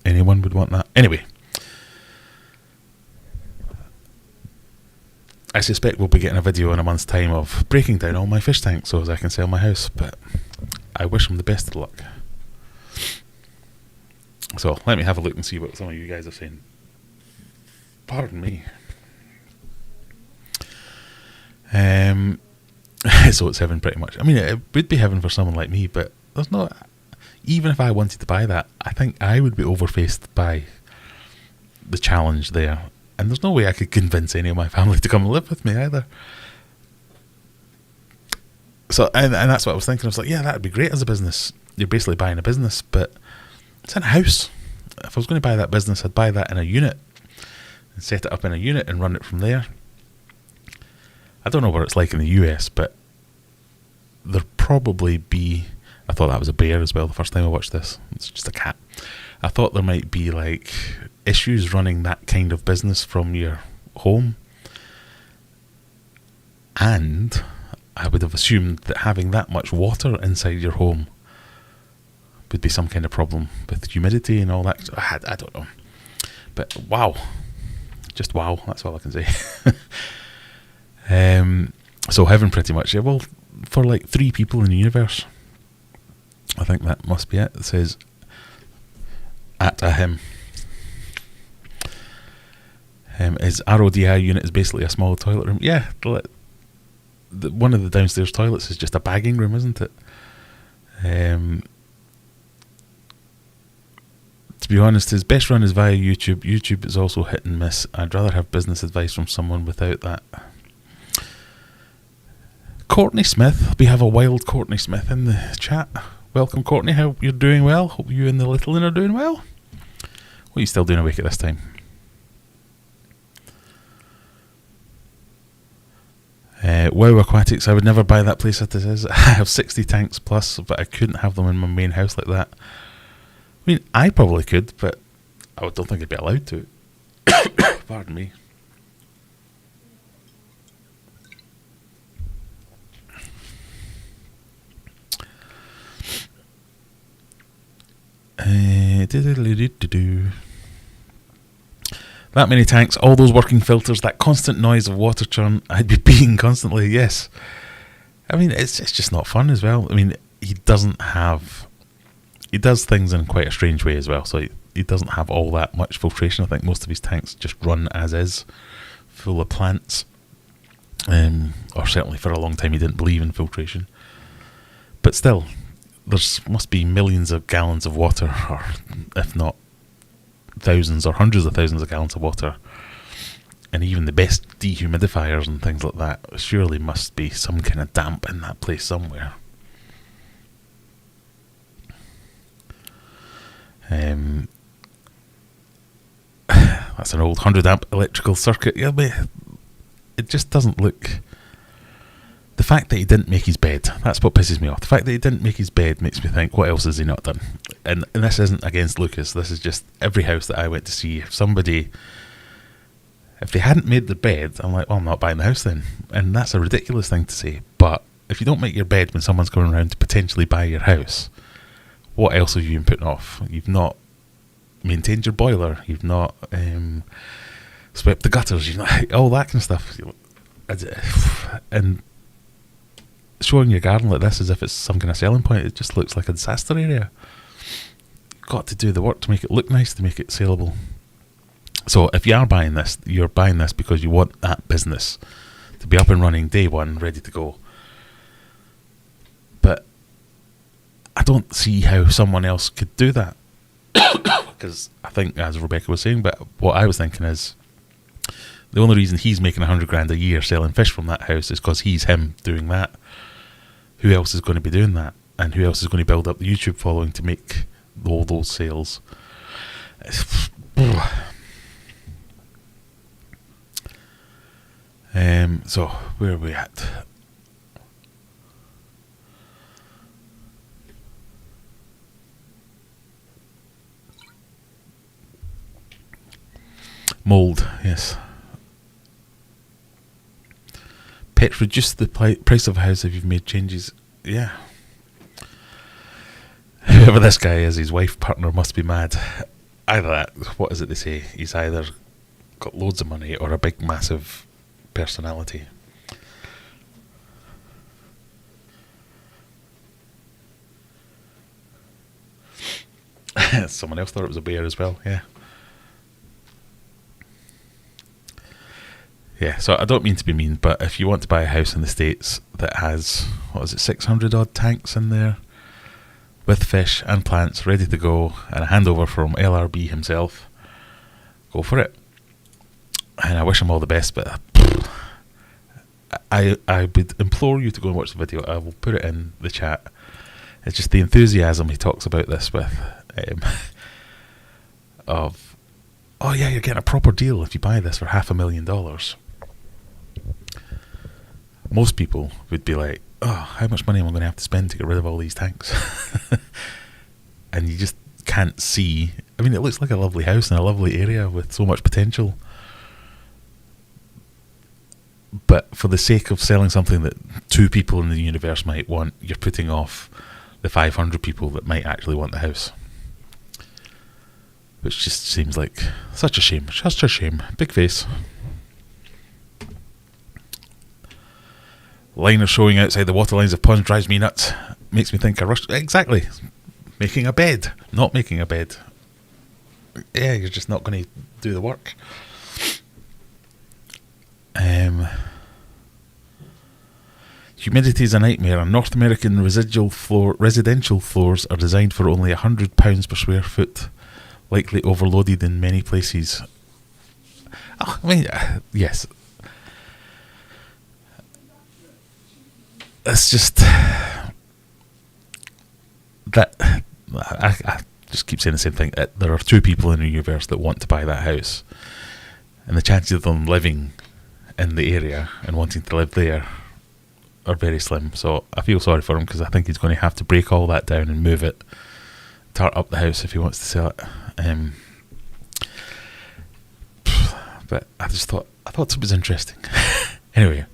anyone would want that. Anyway, I suspect we'll be getting a video in a month's time of breaking down all my fish tanks so as I can sell my house, but I wish him the best of luck. So let me have a look and see what some of you guys are saying. Pardon me. So it's heaven pretty much. I mean, it would be heaven for someone like me, but there's no... Even if I wanted to buy that, I think I would be overfaced by the challenge there. And there's no way I could convince any of my family to come and live with me either. So, and that's what I was thinking. I was like, yeah, that would be great as a business. You're basically buying a business, but it's in a house. If I was going to buy that business, I'd buy that in a unit and set it up in a unit and run it from there. I don't know what it's like in the US, but there'd probably be... I thought that was a bear as well the first time I watched this. It's just a cat. I thought there might be like issues running that kind of business from your home. And I would have assumed that having that much water inside your home would be some kind of problem with humidity and all that. I don't know. But wow. Just wow. That's all I can say. So heaven pretty much. Yeah, well, for like 3 people in the universe. I think that must be it. It says at a him. His RODI unit is basically a small toilet room. Yeah, one of the downstairs toilets is just a bagging room, isn't it? To be honest, his best run is via YouTube. YouTube is also hit and miss. I'd rather have business advice from someone without that. Courtney Smith. We have a wild Courtney Smith in the chat. Welcome, Courtney. Hope you're doing well. Hope you and the little one are doing well. What are you still doing awake at this time? Wow Aquatics. I would never buy that place as it is. I have 60 tanks plus, but I couldn't have them in my main house like that. I mean, I probably could, but I don't think I'd be allowed to. Pardon me. That many tanks, all those working filters, that constant noise of water churn, I'd be peeing constantly, yes. I mean, it's just not fun as well. I mean, he does things in quite a strange way as well, so he doesn't have all that much filtration. I think most of his tanks just run as is, full of plants. Or certainly for a long time he didn't believe in filtration. But still, must be millions of gallons of water, or if not thousands or hundreds of thousands of gallons of water, and even the best dehumidifiers and things like that, surely must be some kind of damp in that place somewhere. That's an old 100 amp electrical circuit. Yeah, but it just doesn't look... The fact that he didn't make his bed, that's what pisses me off. The fact that he didn't make his bed makes me think, what else has he not done? And this isn't against Lucas, this is just every house that I went to see. If they hadn't made the bed, I'm like, well, I'm not buying the house then. And that's a ridiculous thing to say, but if you don't make your bed when someone's coming around to potentially buy your house, what else have you been putting off? You've not maintained your boiler. You've not swept the gutters. You've not all that kind of stuff. And showing your garden like this as if it's some kind of selling point, it just looks like a disaster area. You've got to do the work to make it look nice, to make it saleable. So if you are buying this, you're buying this because you want that business to be up and running day one, ready to go. But I don't see how someone else could do that. Because I think, as Rebecca was saying, but what I was thinking is, the only reason he's making $100,000 a year selling fish from that house is because he's him doing that. Who else is going to be doing that? And who else is going to build up the YouTube following to make all those sales? So, where are we at? Mould, yes. Pets reduce the price of a house if you've made changes. Yeah. Whoever this guy is, his wife partner must be mad. Either that, what is it they say? He's either got loads of money or a big, massive personality. Someone else thought it was a bear as well, yeah. Yeah, so I don't mean to be mean, but if you want to buy a house in the States that has, 600 odd tanks in there, with fish and plants ready to go, and a handover from LRB himself, go for it. And I wish him all the best, but I would implore you to go and watch the video. I will put it in the chat. It's just the enthusiasm he talks about this with, of, oh yeah, you're getting a proper deal if you buy this for $500,000. Most people would be like, oh, how much money am I going to have to spend to get rid of all these tanks? And you just can't see. I mean, it looks like a lovely house in a lovely area with so much potential. But for the sake of selling something that 2 people in the universe might want, you're putting off the 500 people that might actually want the house. Which just seems like such a shame. Just a shame. Big face. Liner showing outside the waterlines of ponds drives me nuts. Makes me think I rushed. Exactly. Making a bed. Not making a bed. Yeah, you're just not going to do the work. Humidity is a nightmare, and North American residential floors are designed for only £100 per square foot, likely overloaded in many places. Oh, I mean, yes. It's just that I just keep saying the same thing. There are 2 people in the universe that want to buy that house, and the chances of them living in the area and wanting to live there are very slim. So I feel sorry for him, because I think he's going to have to break all that down and move it, tart up the house if he wants to sell it. But I thought it was interesting. Anyway,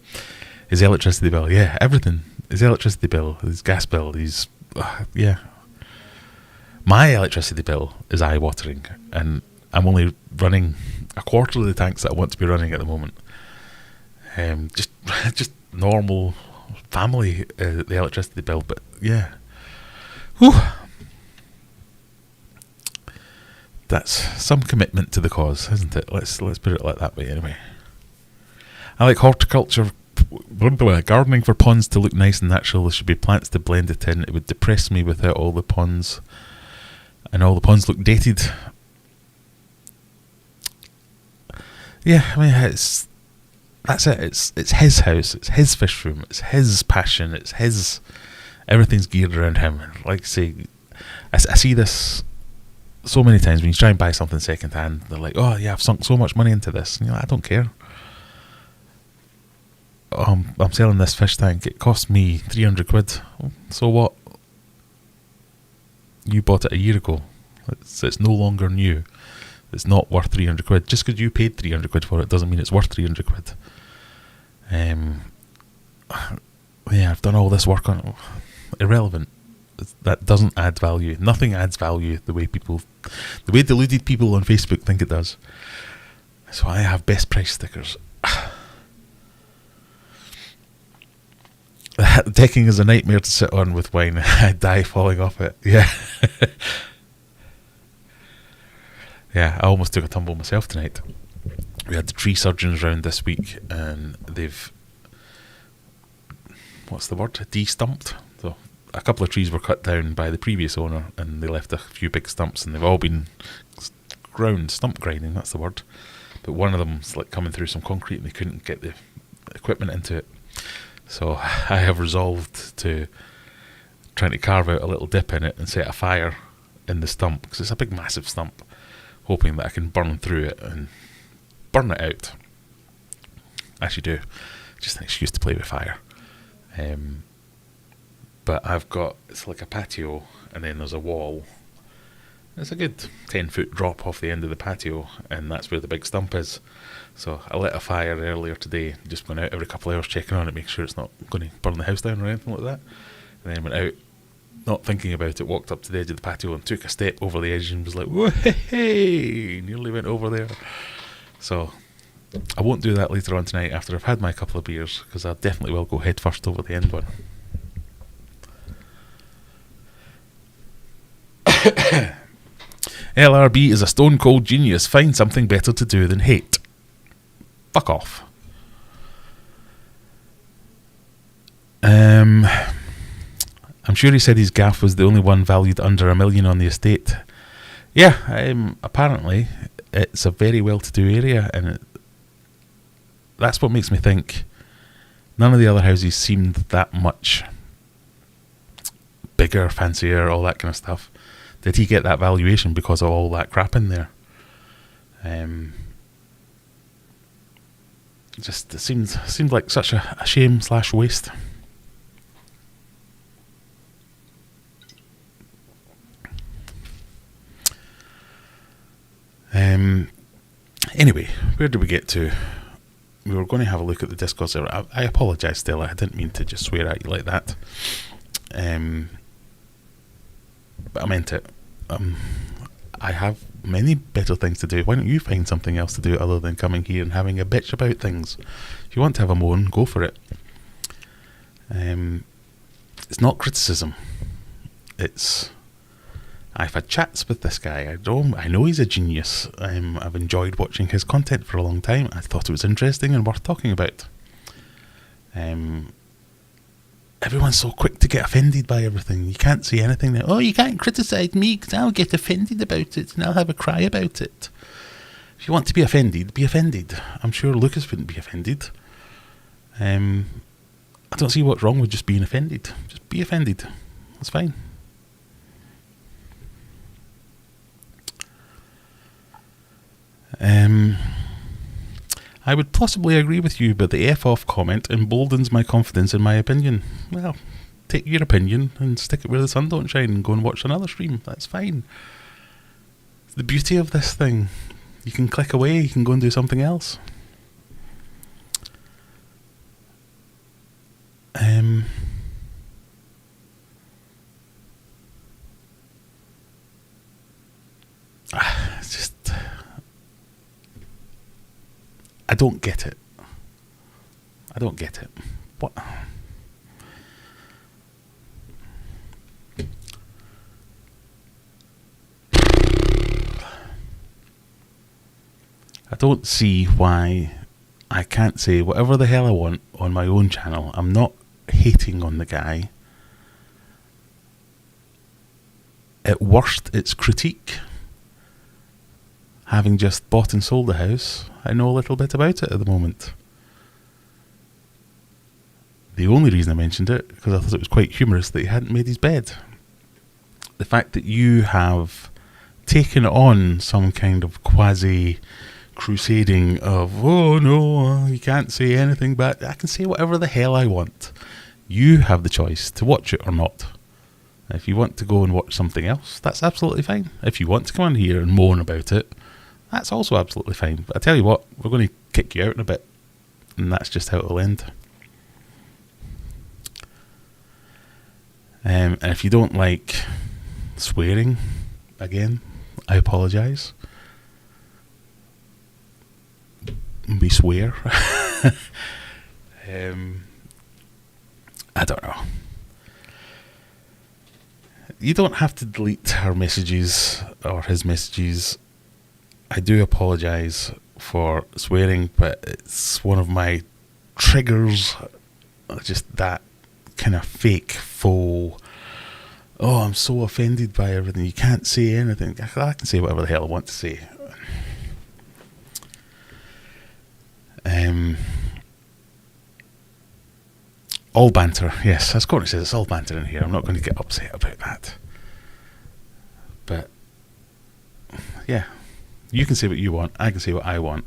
his electricity bill, yeah, everything. His electricity bill, his gas bill, yeah. My electricity bill is eye-watering, and I'm only running a quarter of the tanks that I want to be running at the moment. Just normal family, the electricity bill, but yeah. Whew. That's some commitment to the cause, isn't it? Let's put it like that way anyway. I like horticulture. Gardening for ponds to look nice and natural. There should be plants to blend it in. It would depress me without all the ponds, and all the ponds look dated. Yeah, I mean, that's it. It's his house. It's his fish room. It's his passion. It's his. Everything's geared around him. Like I say, I see this so many times when you try and buy something second hand. They're like, "Oh yeah, I've sunk so much money into this." And you're like, I don't care. I'm selling this fish tank. It cost me £300. So what? You bought it a year ago. It's no longer new. It's not worth £300. Just because you paid £300 for it doesn't mean it's worth £300. yeah, I've done all this work on it. Irrelevant. That doesn't add value. Nothing adds value the way deluded people on Facebook think it does. So I have best price stickers. Decking is a nightmare to sit on with wine. I die falling off it. Yeah. Yeah, I almost took a tumble myself tonight. We had the tree surgeons round this week, and they've, what's the word? De-stumped. So a couple of trees were cut down by the previous owner, and they left a few big stumps, and they've all been stump grinding, that's the word. But one of them's like coming through some concrete, and they couldn't get the equipment into it. So I have resolved to trying to carve out a little dip in it and set a fire in the stump, because it's a big massive stump, hoping that I can burn through it and burn it out. Actually do. Just an excuse to play with fire. But I've got, it's like a patio, and then there's a wall. It's a good 10-foot drop off the end of the patio, and that's where the big stump is. So I lit a fire earlier today, just went out every couple of hours checking on it, make sure it's not going to burn the house down or anything like that. And then went out, not thinking about it, walked up to the edge of the patio and took a step over the edge and was like, whoa, hey, nearly went over there. So I won't do that later on tonight after I've had my couple of beers, because I definitely will go head first over the end one. LRB is a stone cold genius. Find something better to do than hate. Fuck off. I'm sure he said his gaff was the only one valued under $1 million on the estate. Yeah, apparently it's a very well-to-do area, and that's what makes me think none of the other houses seemed that much bigger, fancier, all that kind of stuff. Did he get that valuation because of all that crap in there? It seemed like such a shame / waste. Anyway, where did we get to? We were going to have a look at the Discord server. I apologise, Stella. I didn't mean to just swear at you like that. But I meant it. I have many better things to do. Why don't you find something else to do other than coming here and having a bitch about things? If you want to have a moan, go for it. It's not criticism. I've had chats with this guy. I know he's a genius. I've enjoyed watching his content for a long time. I thought it was interesting and worth talking about. Everyone's so quick to get offended by everything. You can't say anything now. Oh, you can't criticise me because I'll get offended about it and I'll have a cry about it. If you want to be offended, be offended. I'm sure Lucas wouldn't be offended. I don't see what's wrong with just being offended. Just be offended. That's fine. I would possibly agree with you, but the F off comment emboldens my confidence in my opinion. Well, take your opinion and stick it where the sun don't shine and go and watch another stream. That's fine. It's the beauty of this thing. You can click away, you can go and do something else. It's just, I don't get it. What? I don't see why I can't say whatever the hell I want on my own channel. I'm not hating on the guy. At worst, it's critique. Having just bought and sold the house, I know a little bit about it at the moment. The only reason I mentioned it, because I thought it was quite humorous that he hadn't made his bed. The fact that you have taken on some kind of quasi-crusading of, oh no, you can't say anything bad. I can say whatever the hell I want. You have the choice to watch it or not. If you want to go and watch something else, that's absolutely fine. If you want to come on here and moan about it, that's also absolutely fine. But I tell you what, we're going to kick you out in a bit, and that's just how it'll end. And if you don't like swearing, again, I apologise. We swear. I don't know. You don't have to delete her messages or his messages. I do apologise for swearing, but it's one of my triggers. Just that kind of fake, faux, oh, I'm so offended by everything. You can't say anything. I can say whatever the hell I want to say. All banter. Yes, as Courtney says, it's all banter in here. I'm not going to get upset about that. But, yeah. You can say what you want. I can say what I want.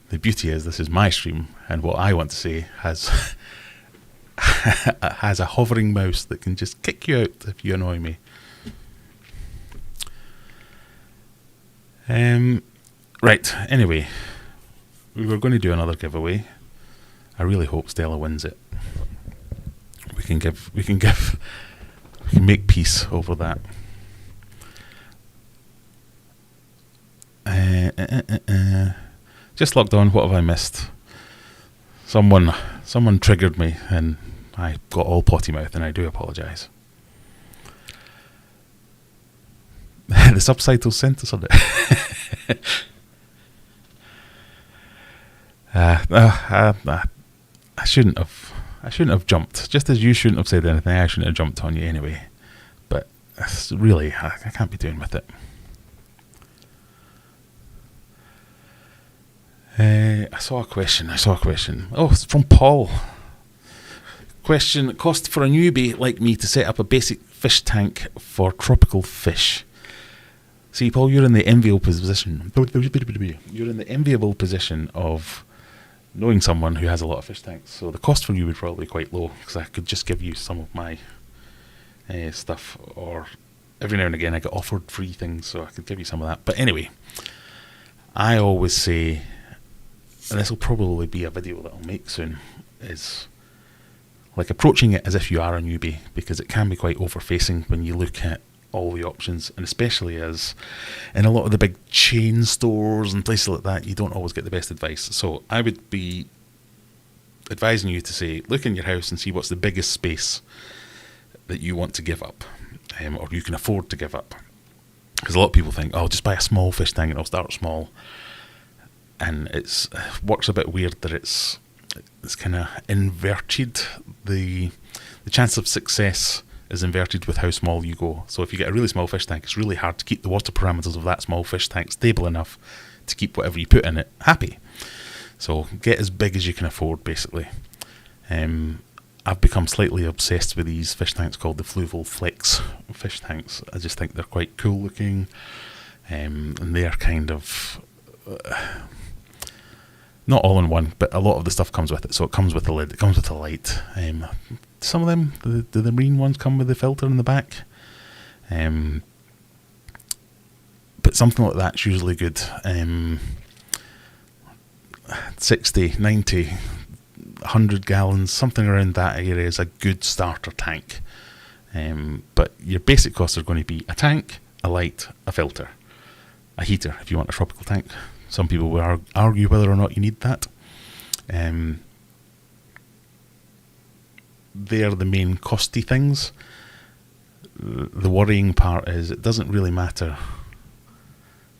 The beauty is this is my stream, and what I want to say has has a hovering mouse that can just kick you out if you annoy me. Right, anyway, we were going to do another giveaway. I really hope Stella wins it. We can make peace over that. Just logged on. What have I missed? Someone triggered me, and I got all potty mouth, and I do apologise. The subtitles sent us on it. I shouldn't have jumped. Just as you shouldn't have said anything, I shouldn't have jumped on you anyway. But really, I can't be doing with it. I saw a question. Oh, it's from Paul. Question: cost for a newbie like me to set up a basic fish tank for tropical fish. See, Paul, you're in the enviable position. You're in the enviable position of knowing someone who has a lot of fish tanks. So the cost for you would probably be quite low, because I could just give you some of my stuff, or every now and again I get offered free things, so I could give you some of that. But anyway, I always say, and this will probably be a video that I'll make soon, is like approaching it as if you are a newbie, because it can be quite overfacing when you look at all the options, and especially as in a lot of the big chain stores and places like that, you don't always get the best advice. So I would be advising you to say, look in your house and see what's the biggest space that you want to give up, or you can afford to give up. Because a lot of people think, oh, just buy a small fish tank and I'll start small. And it works a bit weird that it's kind of inverted. The chance of success is inverted with how small you go. So if you get a really small fish tank, it's really hard to keep the water parameters of that small fish tank stable enough to keep whatever you put in it happy. So get as big as you can afford, basically. I've become slightly obsessed with these fish tanks called the Fluval Flex fish tanks. I just think they're quite cool looking, and they're kind of not all in one, but a lot of the stuff comes with it. So it comes with a lid, it comes with a light. Some of them, the marine ones, come with the filter in the back. But something like that's usually good. 60, 90, 100 gallons, something around that area is a good starter tank. But your basic costs are going to be a tank, a light, a filter, a heater if you want a tropical tank. Some people will argue whether or not you need that. They're the main costy things. The worrying part is it doesn't really matter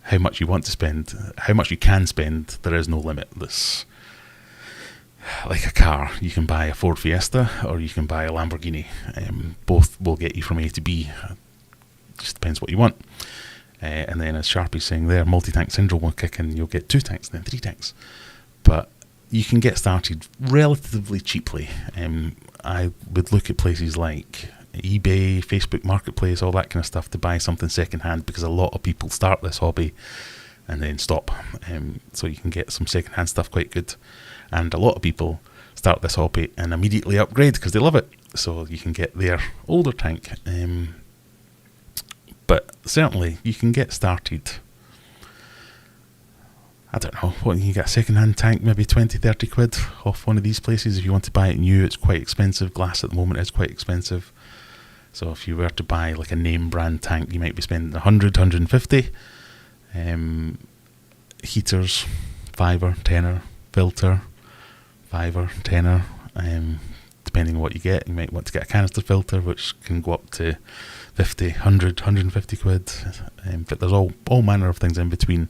how much you want to spend, how much you can spend. There is no limit. This, like a car, you can buy a Ford Fiesta or you can buy a Lamborghini. Both will get you from A to B. Just depends what you want. And then, as Sharpie's saying there, multi-tank syndrome will kick in. You'll get 2 tanks, then 3 tanks. But you can get started relatively cheaply. I would look at places like eBay, Facebook Marketplace, all that kind of stuff to buy something second-hand, because a lot of people start this hobby and then stop. So you can get some second-hand stuff quite good. And a lot of people start this hobby and immediately upgrade because they love it. So you can get their older tank. But certainly you can get started. I don't know, what, you can get a second-hand tank, maybe 20, 30 quid off one of these places. If you want to buy it new, it's quite expensive. Glass at the moment is quite expensive. So if you were to buy like a name brand tank, you might be spending 100, 150. Heaters, fiver, tenner. Filter, fiver, tenner. Depending on what you get, you might want to get a canister filter, which can go up to 50, 100, 150 quid. But there's all manner of things in between.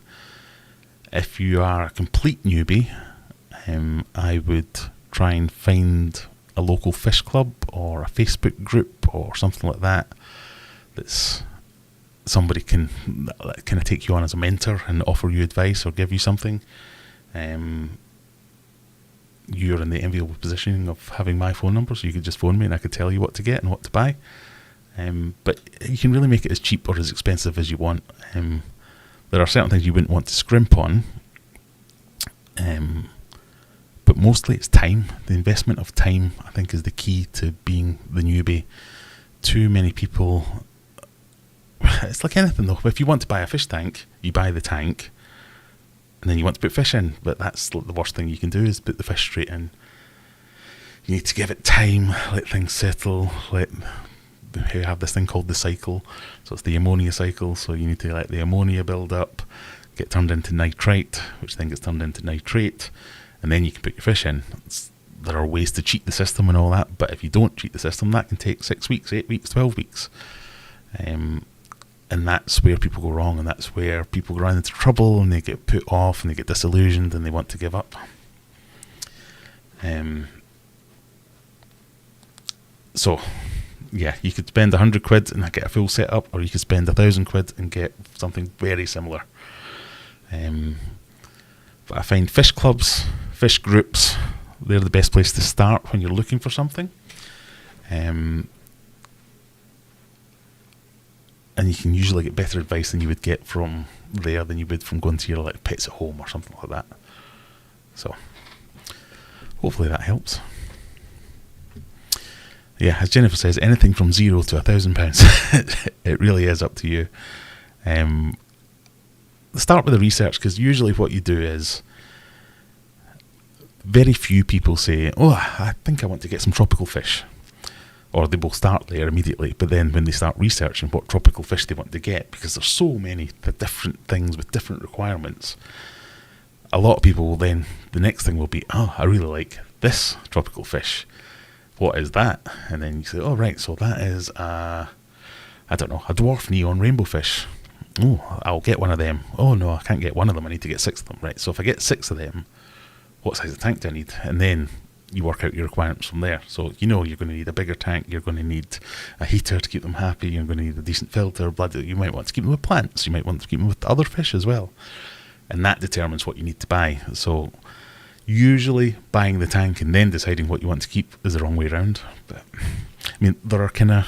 If you are a complete newbie, I would try and find a local fish club or a Facebook group or something like that. That's somebody can kind of take you on as a mentor and offer you advice or give you something. You're in the enviable position of having my phone number, so you could just phone me and I could tell you what to get and what to buy. But you can really make it as cheap or as expensive as you want. There are certain things you wouldn't want to scrimp on, but mostly it's time. The investment of time, I think, is the key to being the newbie. Too many people... It's like anything though. If you want to buy a fish tank, you buy the tank, and then you want to put fish in, but that's the worst thing you can do, is put the fish straight in. You need to give it time, let things settle, you have this thing called the cycle. So it's the ammonia cycle, so you need to let the ammonia build up, get turned into nitrite, which then gets turned into nitrate, and then you can put your fish in. There are ways to cheat the system and all that, but if you don't cheat the system, that can take 6 weeks, 8 weeks, 12 weeks. And that's where people go wrong, and that's where people run into trouble, and they get put off, and they get disillusioned, and they want to give up. So, yeah, you could spend 100 quid and get a full setup, or you could spend 1,000 quid and get something very similar. But I find fish clubs, fish groups, they're the best place to start when you're looking for something. And you can usually get better advice than you would get from there than you would from going to your like Pets at Home or something like that. So, hopefully that helps. Yeah, as Jennifer says, anything from £0 to £1,000, it really is up to you. Start with the research, because usually what you do is, very few people say, oh, I think I want to get some tropical fish. Or they will start there immediately, but then when they start researching what tropical fish they want to get, because there's so many different things with different requirements, a lot of people will then, the next thing will be, oh, I really like this tropical fish. What is that? And then you say, oh, right, so that is, a dwarf neon rainbow fish. Oh, I'll get one of them. Oh, no, I can't get one of them. I need to get 6 of them. Right, so if I get 6 of them, what size of tank do I need? And then you work out your requirements from there. So you're going to need a bigger tank, you're going to need a heater to keep them happy, you're going to need a decent filter, you might want to keep them with plants, you might want to keep them with other fish as well. And that determines what you need to buy. So usually buying the tank and then deciding what you want to keep is the wrong way around. But I mean, there are kind of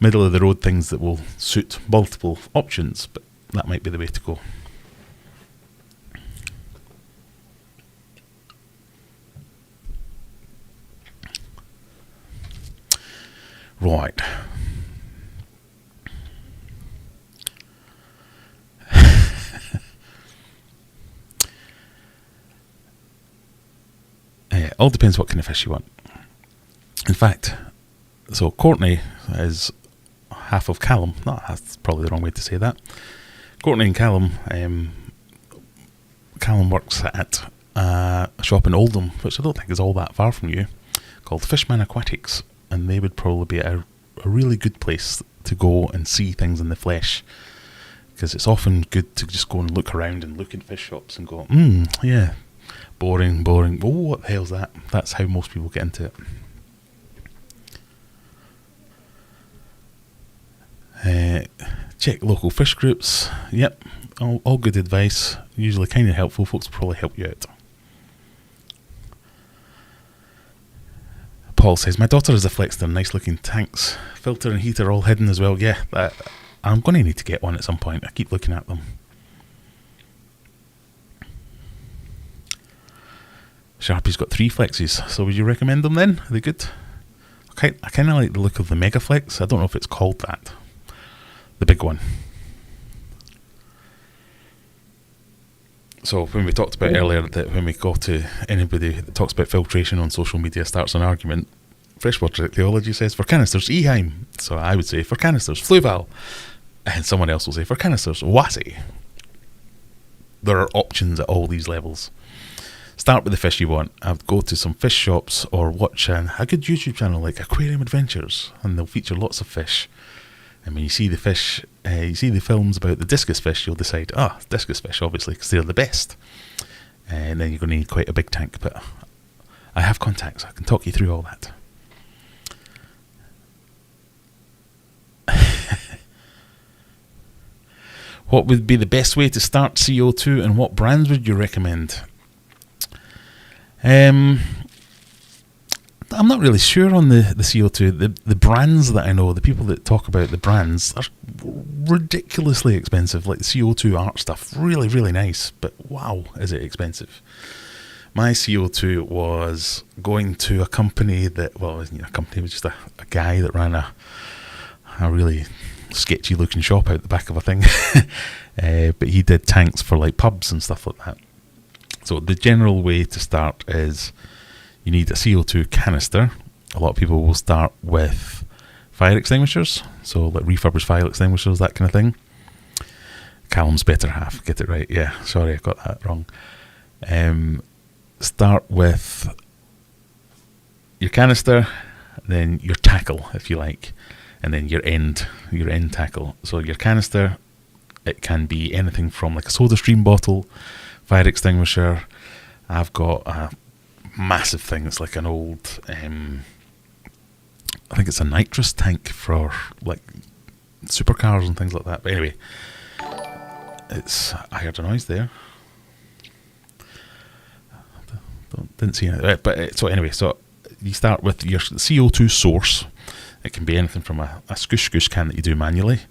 middle of the road things that will suit multiple options, but that might be the way to go. Right. It all depends what kind of fish you want. In fact, so Courtney is half of Callum. No, that's probably the wrong way to say that. Courtney and Callum, Callum works at a shop in Oldham, which I don't think is all that far from you, called Fishman Aquatics. And they would probably be a really good place to go and see things in the flesh, because it's often good to just go and look around and look in fish shops and go, yeah, boring. Oh, what the hell's that? That's how most people get into it. Check local fish groups. Yep, all good advice. Usually kind of helpful. Folks will probably help you out. Paul says, my daughter has a Flexter, nice looking tanks, filter and heater all hidden as well. Yeah, I'm going to need to get one at some point. I keep looking at them. Sharpie's got 3 Flexes, so would you recommend them then? Are they good? Okay, I kind of like the look of the Mega Flex. I don't know if it's called that. The big one. So when we talked about earlier that when we go to anybody that talks about filtration on social media starts an argument, Freshwater Ichthyology says for canisters, Eheim. So I would say for canisters, Fluval. And someone else will say for canisters, Wassy. There are options at all these levels. Start with the fish you want. I would go to some fish shops or watch a good YouTube channel like Aquarium Adventures, and they'll feature lots of fish. And when you see the fish, you see the films about the discus fish, you'll decide, discus fish, obviously, because they're the best. And then you're going to need quite a big tank, but I have contacts. I can talk you through all that. What would be the best way to start CO2 and what brands would you recommend? I'm not really sure on the CO2. The brands that I know, the people that talk about the brands, are ridiculously expensive. Like the CO2 art stuff, really, really nice, but wow, is it expensive. My CO2 was going to a company that, well, it wasn't a company, it was just a guy that ran a really sketchy looking shop out the back of a thing. But he did tanks for like pubs and stuff like that. So the general way to start is you need a CO2 canister. A lot of people will start with fire extinguishers, so like refurbished fire extinguishers, that kind of thing. Callum's better half, get it right. Yeah, sorry, I got that wrong. Start with your canister, then your tackle, if you like, and then your end tackle. So your canister, it can be anything from like a soda stream bottle, fire extinguisher. I've got a massive thing. It's like an old, I think it's a nitrous tank for like supercars and things like that. But anyway, I heard a noise there. Didn't see it. But so you start with your CO2 source. It can be anything from a scoosh can that you do manually.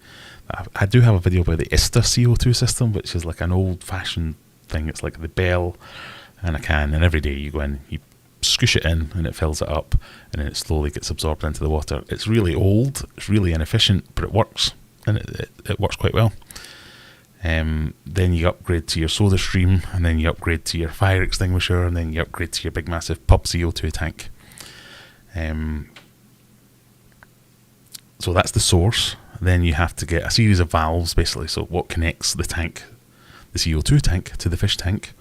I do have a video about the ISTA CO2 system, which is like an old-fashioned thing. It's like the bell and a can, and every day you go in, you scoosh it in, and it fills it up, and then it slowly gets absorbed into the water. It's really old, it's really inefficient, but it works, and it works quite well. Then you upgrade to your soda stream, and then you upgrade to your fire extinguisher, and then you upgrade to your big massive pub CO2 tank. So that's the source. Then you have to get a series of valves, basically, so what connects the tank, the CO2 tank, to the fish tank.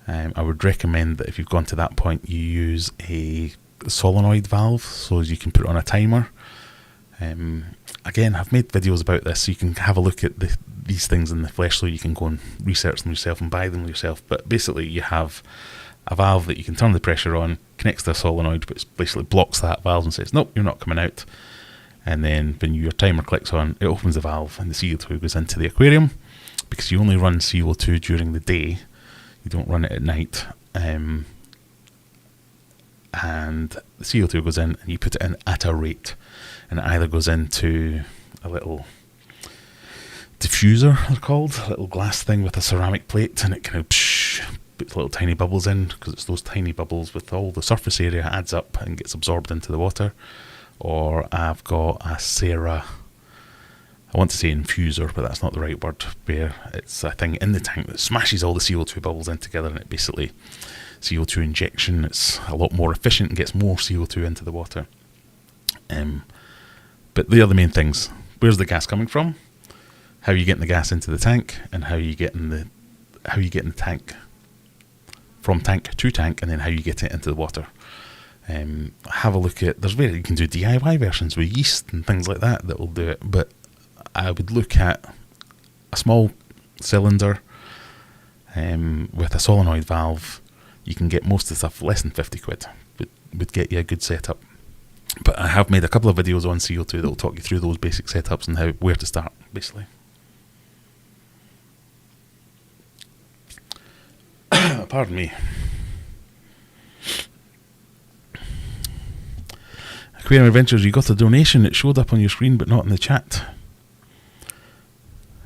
I would recommend that if you've gone to that point, you use a solenoid valve, so you can put it on a timer. Again, I've made videos about this, so you can have a look at these things in the flesh, so you can go and research them yourself and buy them yourself. But basically, you have a valve that you can turn the pressure on, connects to a solenoid, which basically blocks that valve and says, nope, you're not coming out. And then when your timer clicks on, it opens the valve and the CO2 goes into the aquarium, because you only run CO2 during the day. You don't run it at night. And the CO2 goes in and you put it in at a rate. And it either goes into a little diffuser, they're called, a little glass thing with a ceramic plate, and it kind of puts little tiny bubbles in, because it's those tiny bubbles with all the surface area adds up and gets absorbed into the water. Or I've got a I want to say infuser, but that's not the right word, where it's a thing in the tank that smashes all the CO2 bubbles in together, and it basically, CO2 injection, it's a lot more efficient and gets more CO2 into the water. But the other main things, where's the gas coming from? How are you getting the gas into the tank, and how are you getting the tank from tank to tank, and then how you get it into the water. Have a look at, you can do DIY versions with yeast and things like that will do it, but I would look at a small cylinder with a solenoid valve. You can get most of the stuff less than 50 quid, would get you a good setup. But I have made a couple of videos on CO2 that will talk you through those basic setups and where to start, basically. Pardon me. Aquarium Adventures, you got a donation. It showed up on your screen but not in the chat.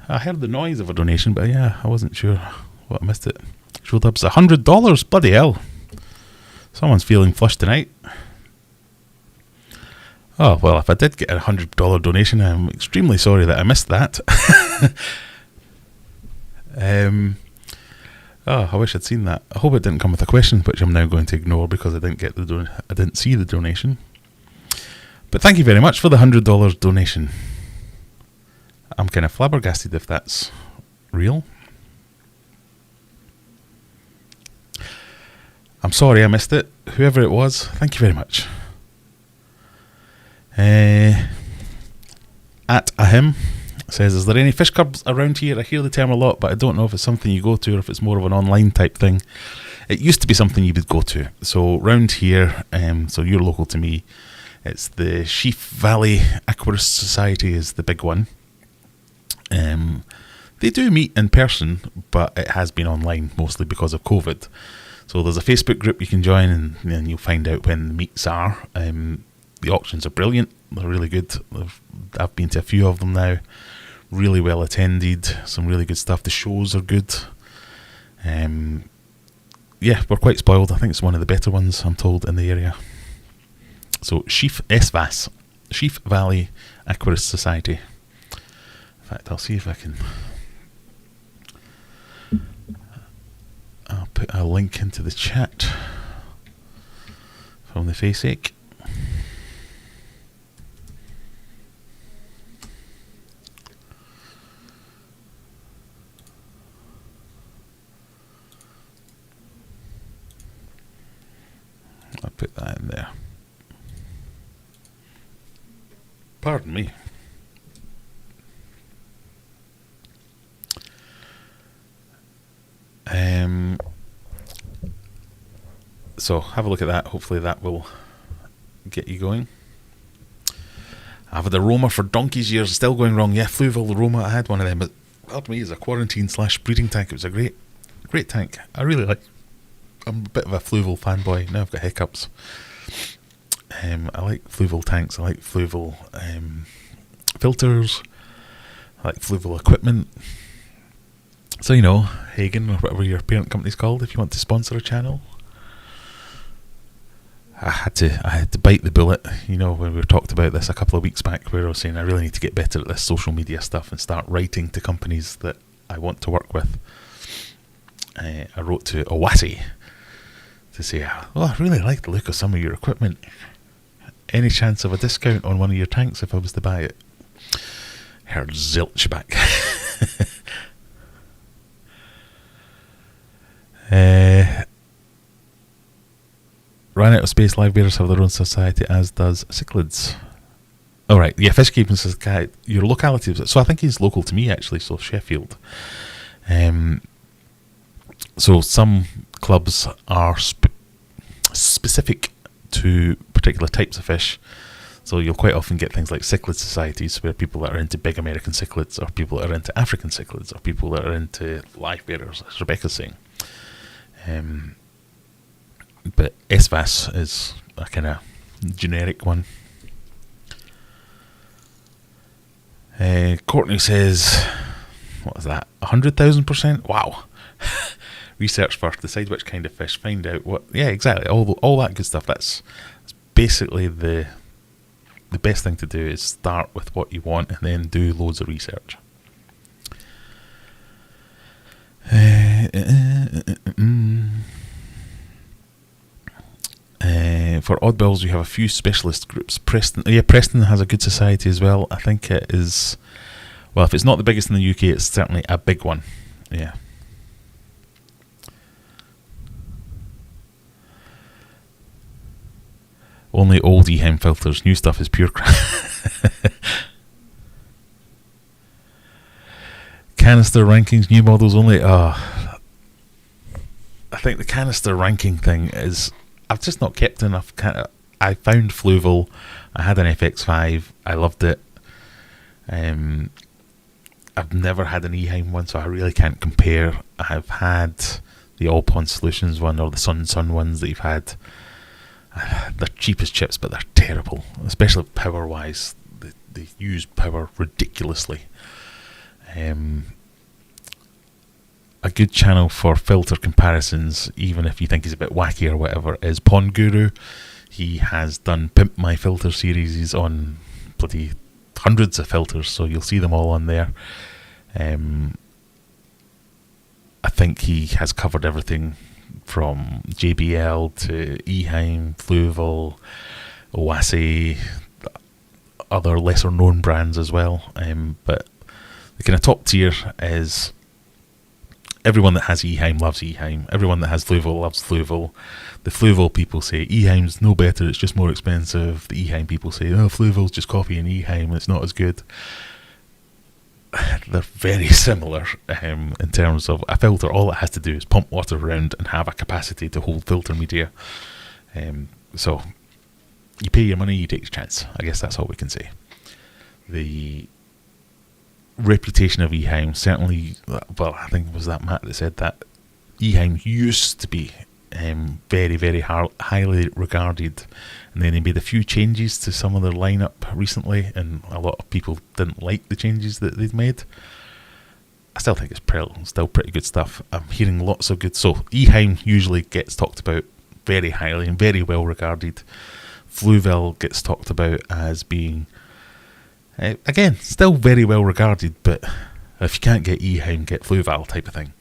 I heard the noise of a donation, but yeah, I wasn't sure what I missed it. Showed up as $100. Bloody hell. Someone's feeling flush tonight. Oh, well, if I did get a $100 donation, I'm extremely sorry that I missed that. I wish I'd seen that. I hope it didn't come with a question, which I'm now going to ignore because I didn't get I didn't see the donation. But thank you very much for the $100 donation. I'm kind of flabbergasted if that's real. I'm sorry I missed it. Whoever it was, thank you very much. At Ahim says, is there any fish clubs around here? I hear the term a lot, but I don't know if it's something you go to or if it's more of an online type thing. It used to be something you would go to. So round here, so you're local to me, it's the Sheaf Valley Aquarium Society is the big one. They do meet in person, but it has been online mostly because of COVID. So there's a Facebook group you can join, and then you'll find out when the meets are. The auctions are brilliant. They're really good. I've been to a few of them now. Really well attended. Some really good stuff. The shows are good. Yeah, we're quite spoiled. I think it's one of the better ones, I'm told, in the area. So Sheaf SVAS, Sheaf Valley Aquarium Society. In fact, I'll see if I can. I'll put a link into the chat from the Facebook. I'll put that in there. Pardon me. So have a look at that. Hopefully that will get you going. I've had a Roma for donkey's years, still going wrong. Yeah, Fluval Roma, I had one of them, but pardon me, it's a quarantine/breeding tank. It was a great tank. I really like. I'm a bit of a Fluval fanboy. Now I've got hiccups. I like Fluval tanks. I like Fluval filters. I like Fluval equipment. So, you know, Hagen, or whatever your parent company's called, if you want to sponsor a channel. I had to bite the bullet, you know, when we talked about this a couple of weeks back, where I was saying I really need to get better at this social media stuff and start writing to companies that I want to work with. I wrote to Owasi to say, I really like the look of some of your equipment. Any chance of a discount on one of your tanks if I was to buy it? Heard zilch back. Ran out of space. Live bearers have their own society, as does cichlids. All right, yeah, fish keeping society. Your locality. So I think he's local to me actually. So Sheffield. So some clubs are specific to particular types of fish. So you'll quite often get things like cichlid societies where people that are into big American cichlids, or people that are into African cichlids, or people that are into live bearers, as Rebecca's saying. But SVAS is a kind of generic one. Courtney says, what is that? 100,000%? Wow. Research first, decide which kind of fish, find out what. Yeah, exactly. All that good stuff. That's basically the best thing to do is start with what you want and then do loads of research. For oddballs, you have a few specialist groups. Preston has a good society as well. I think it is. Well, if it's not the biggest in the UK, it's certainly a big one. Yeah. Only old EHEM filters. New stuff is pure crap. Canister rankings, new models only. I think the canister ranking thing is. I've just not kept enough. I found Fluval. I had an FX5. I loved it. I've never had an EHEM one, so I really can't compare. I've had the All Pond Solutions one or the Sun ones that you've had. They're cheap as chips, but they're terrible, especially power wise. They use power ridiculously. A good channel for filter comparisons, even if you think he's a bit wacky or whatever, is Pond Guru. He has done Pimp My Filter series. He's on bloody hundreds of filters, so you'll see them all on there. I think he has covered everything from JBL to EHEM, Fluval, Owasi, other lesser known brands as well. But the kind of top tier is everyone that has Eheim loves Eheim. Everyone that has Fluval loves Fluval. The Fluval people say Eheim's no better, it's just more expensive. The Eheim people say, oh, Fluval's just copying Eheim, it's not as good. They're very similar in terms of a filter. All it has to do is pump water around and have a capacity to hold filter media. So you pay your money, you take your chance. I guess that's all we can say. The reputation of Eheim certainly, well, I think it was that Matt that said that Eheim used to be very, very highly regarded, and then they made a few changes to some of their lineup recently, and a lot of people didn't like the changes that they'd made. I still think it's still pretty good stuff. I'm hearing lots of good. So Eheim usually gets talked about very highly and very well regarded. Fluval gets talked about as being, again, still very well regarded, but if you can't get Eheim, get Fluval type of thing.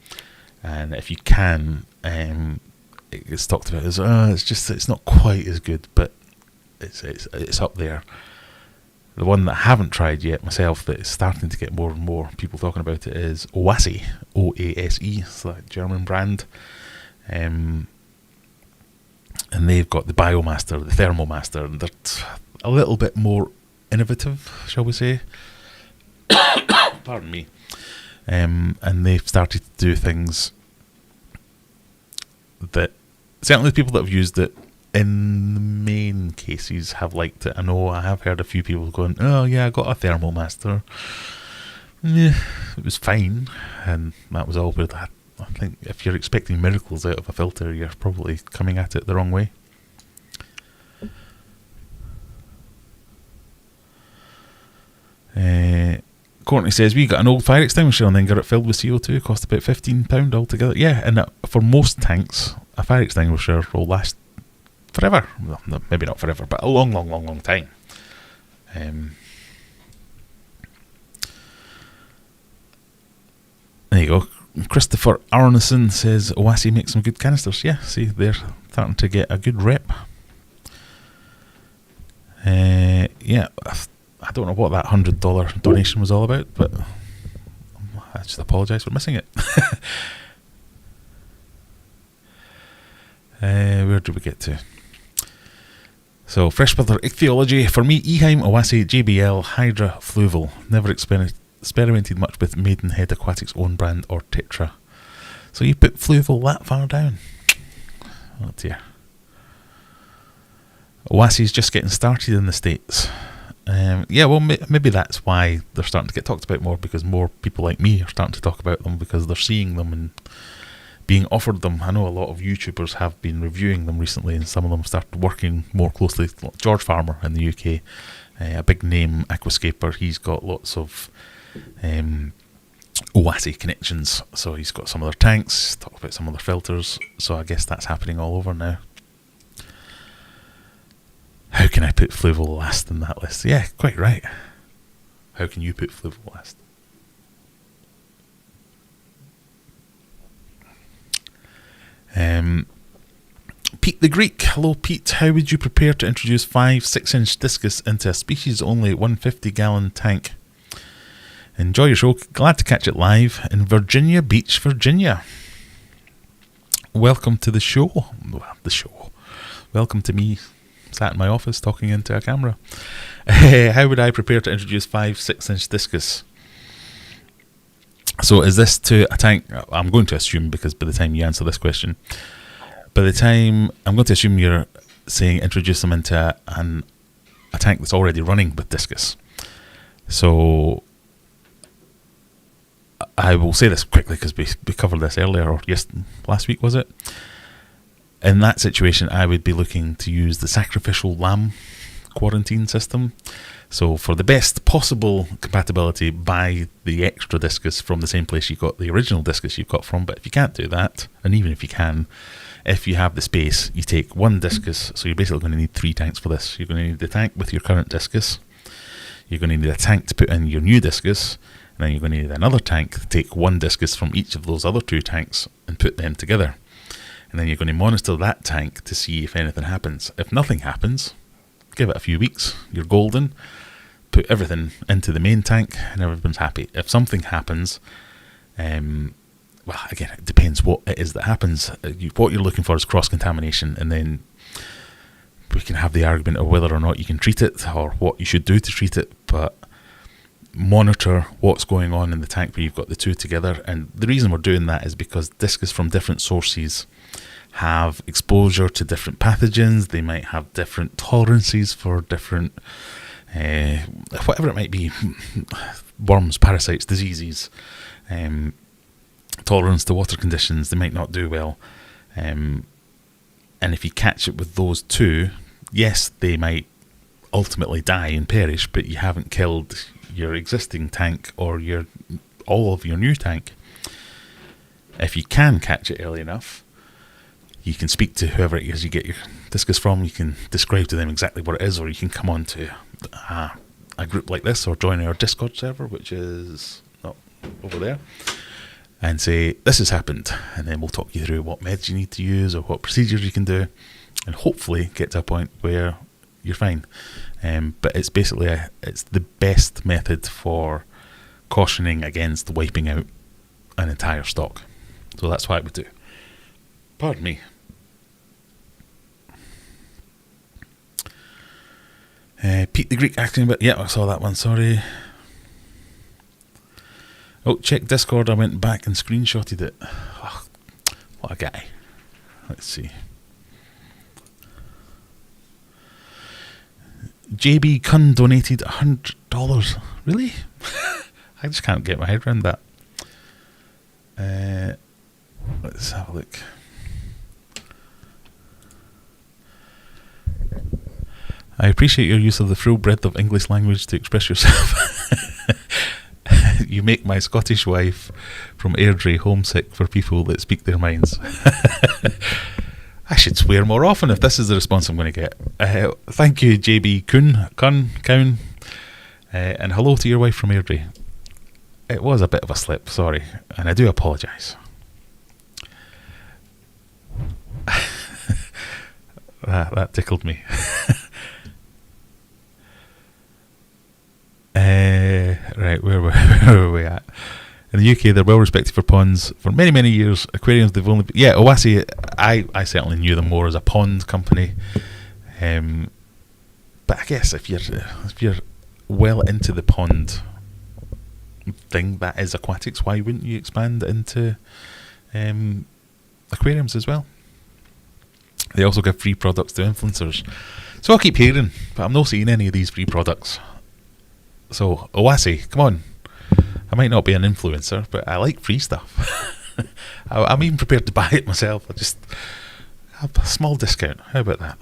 And if you can, it gets talked about as it's not quite as good, but it's up there. The one that I haven't tried yet myself that is starting to get more and more people talking about it is Oase, O-A-S-E. It's a German brand. And they've got the Biomaster, the Thermomaster, and they're a little bit more innovative, shall we say. Pardon me. And they've started to do things that certainly the people that have used it in the main cases have liked it. I know I have heard a few people going, oh yeah, I got a Thermomaster. Yeah, it was fine, and that was all. But I think if you're expecting miracles out of a filter, you're probably coming at it the wrong way. Courtney says, we got an old fire extinguisher and then got it filled with CO2, cost about £15 altogether. Yeah, and for most tanks, a fire extinguisher will last forever. Well, no, maybe not forever, but a long, long, long, long time. There you go. Christopher Arneson says, Oase makes some good canisters. Yeah, see, they're starting to get a good rep. Yeah, I don't know what that $100 donation was all about, but I just apologise for missing it. Where did we get to? So, freshwater ichthyology. For me, Eheim, Oase, JBL, Hydra, Fluval. Never experimented much with Maidenhead Aquatics' own brand or Tetra. So you put Fluval that far down? Oh dear. Oase's just getting started in the States. Yeah, well, maybe that's why they're starting to get talked about more, because more people like me are starting to talk about them because they're seeing them and being offered them. I know a lot of YouTubers have been reviewing them recently, and some of them started working more closely. George Farmer in the UK, a big name aquascaper, he's got lots of Oase connections, so he's got some of their tanks, talk about some of their filters, so I guess that's happening all over now. How can I put Fluval last in that list? Yeah, quite right. How can you put Fluval last? Pete the Greek. Hello Pete, how would you prepare to introduce 5-6-inch discus into a species only 150-gallon tank? Enjoy your show. Glad to catch it live in Virginia Beach, Virginia. Welcome to the show. Well, the show. Welcome to me sat in my office talking into a camera. How would I prepare to introduce 5-6-inch discus? So is this to a tank? I'm going to assume, because by the time you answer this question, I'm going to assume you're saying introduce them into a tank that's already running with discus. So I will say this quickly because we covered this earlier, or last week was it? In that situation, I would be looking to use the sacrificial lamb quarantine system. So for the best possible compatibility, buy the extra discus from the same place you got the original discus you got from. But if you can't do that, and even if you can, if you have the space, you take one discus. So you're basically going to need 3 tanks for this. You're going to need the tank with your current discus. You're going to need a tank to put in your new discus. And then you're going to need another tank to take one discus from each of those other 2 tanks and put them together. And then you're going to monitor that tank to see if anything happens. If nothing happens, give it a few weeks. You're golden. put everything into the main tank and everyone's happy. If something happens, well, again, it depends what it is that happens. What you're looking for is cross-contamination, and then we can have the argument of whether or not you can treat it or what you should do to treat it, but monitor what's going on in the tank where you've got the two together. And the reason we're doing that is because discus from different sources have exposure to different pathogens. They might have different tolerances for different whatever it might be, worms, parasites, diseases, tolerance to water conditions. They might not do well, and if you catch it with those two, yes, they might ultimately die and perish, but you haven't killed your existing tank or all of your new tank. If you can catch it early enough, you can speak to whoever it is you get your discus from. You can describe to them exactly what it is, or you can come on to a group like this, or join our Discord server, which is not over there, and say, this has happened, and then we'll talk you through what meds you need to use or what procedures you can do, and hopefully get to a point where you're fine. But it's basically it's the best method for cautioning against wiping out an entire stock. So that's what I would do. Pardon me. Pete the Greek acting, but yeah, I saw that one, sorry. Oh, check Discord, I went back and screenshotted it. Oh, what a guy. Let's see. JB Kun donated $100. Really? I just can't get my head around that. Let's have a look. I appreciate your use of the full breadth of English language to express yourself. You make my Scottish wife from Airdrie homesick for people that speak their minds. I should swear more often if this is the response I'm going to get. Thank you, JB Kun, and hello to your wife from Airdrie. It was a bit of a slip, sorry, and I do apologise. That tickled me. Right, where were we at? In the UK, they're well respected for ponds for many, many years. Aquariums, they've only... Yeah, Oasi, I certainly knew them more as a pond company. But I guess if you're well into the pond thing that is aquatics, why wouldn't you expand into aquariums as well? They also give free products to influencers. So I'll keep hearing, but I'm not seeing any of these free products. So, Oasi, come on. I might not be an influencer, but I like free stuff. I'm even prepared to buy it myself. I just have a small discount. How about that?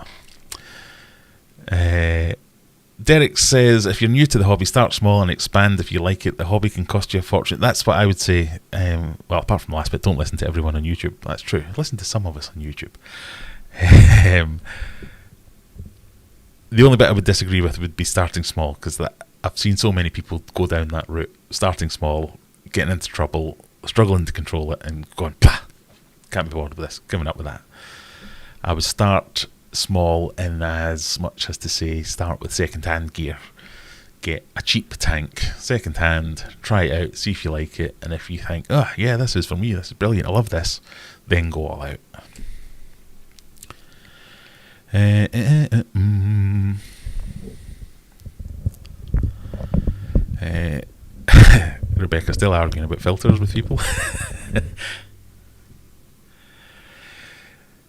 Derek says, if you're new to the hobby, start small and expand if you like it. The hobby can cost you a fortune. That's what I would say. Well, apart from the last bit, don't listen to everyone on YouTube. That's true. Listen to some of us on YouTube. The only bit I would disagree with would be starting small, because I've seen so many people go down that route, starting small, getting into trouble, struggling to control it, and going, pah, can't be bothered with this, giving up with that. I would start small in as much as to say, start with second-hand gear. Get a cheap tank, second-hand, try it out, see if you like it, and if you think, oh yeah, this is for me, this is brilliant, I love this, then go all out. Rebecca's still arguing about filters with people.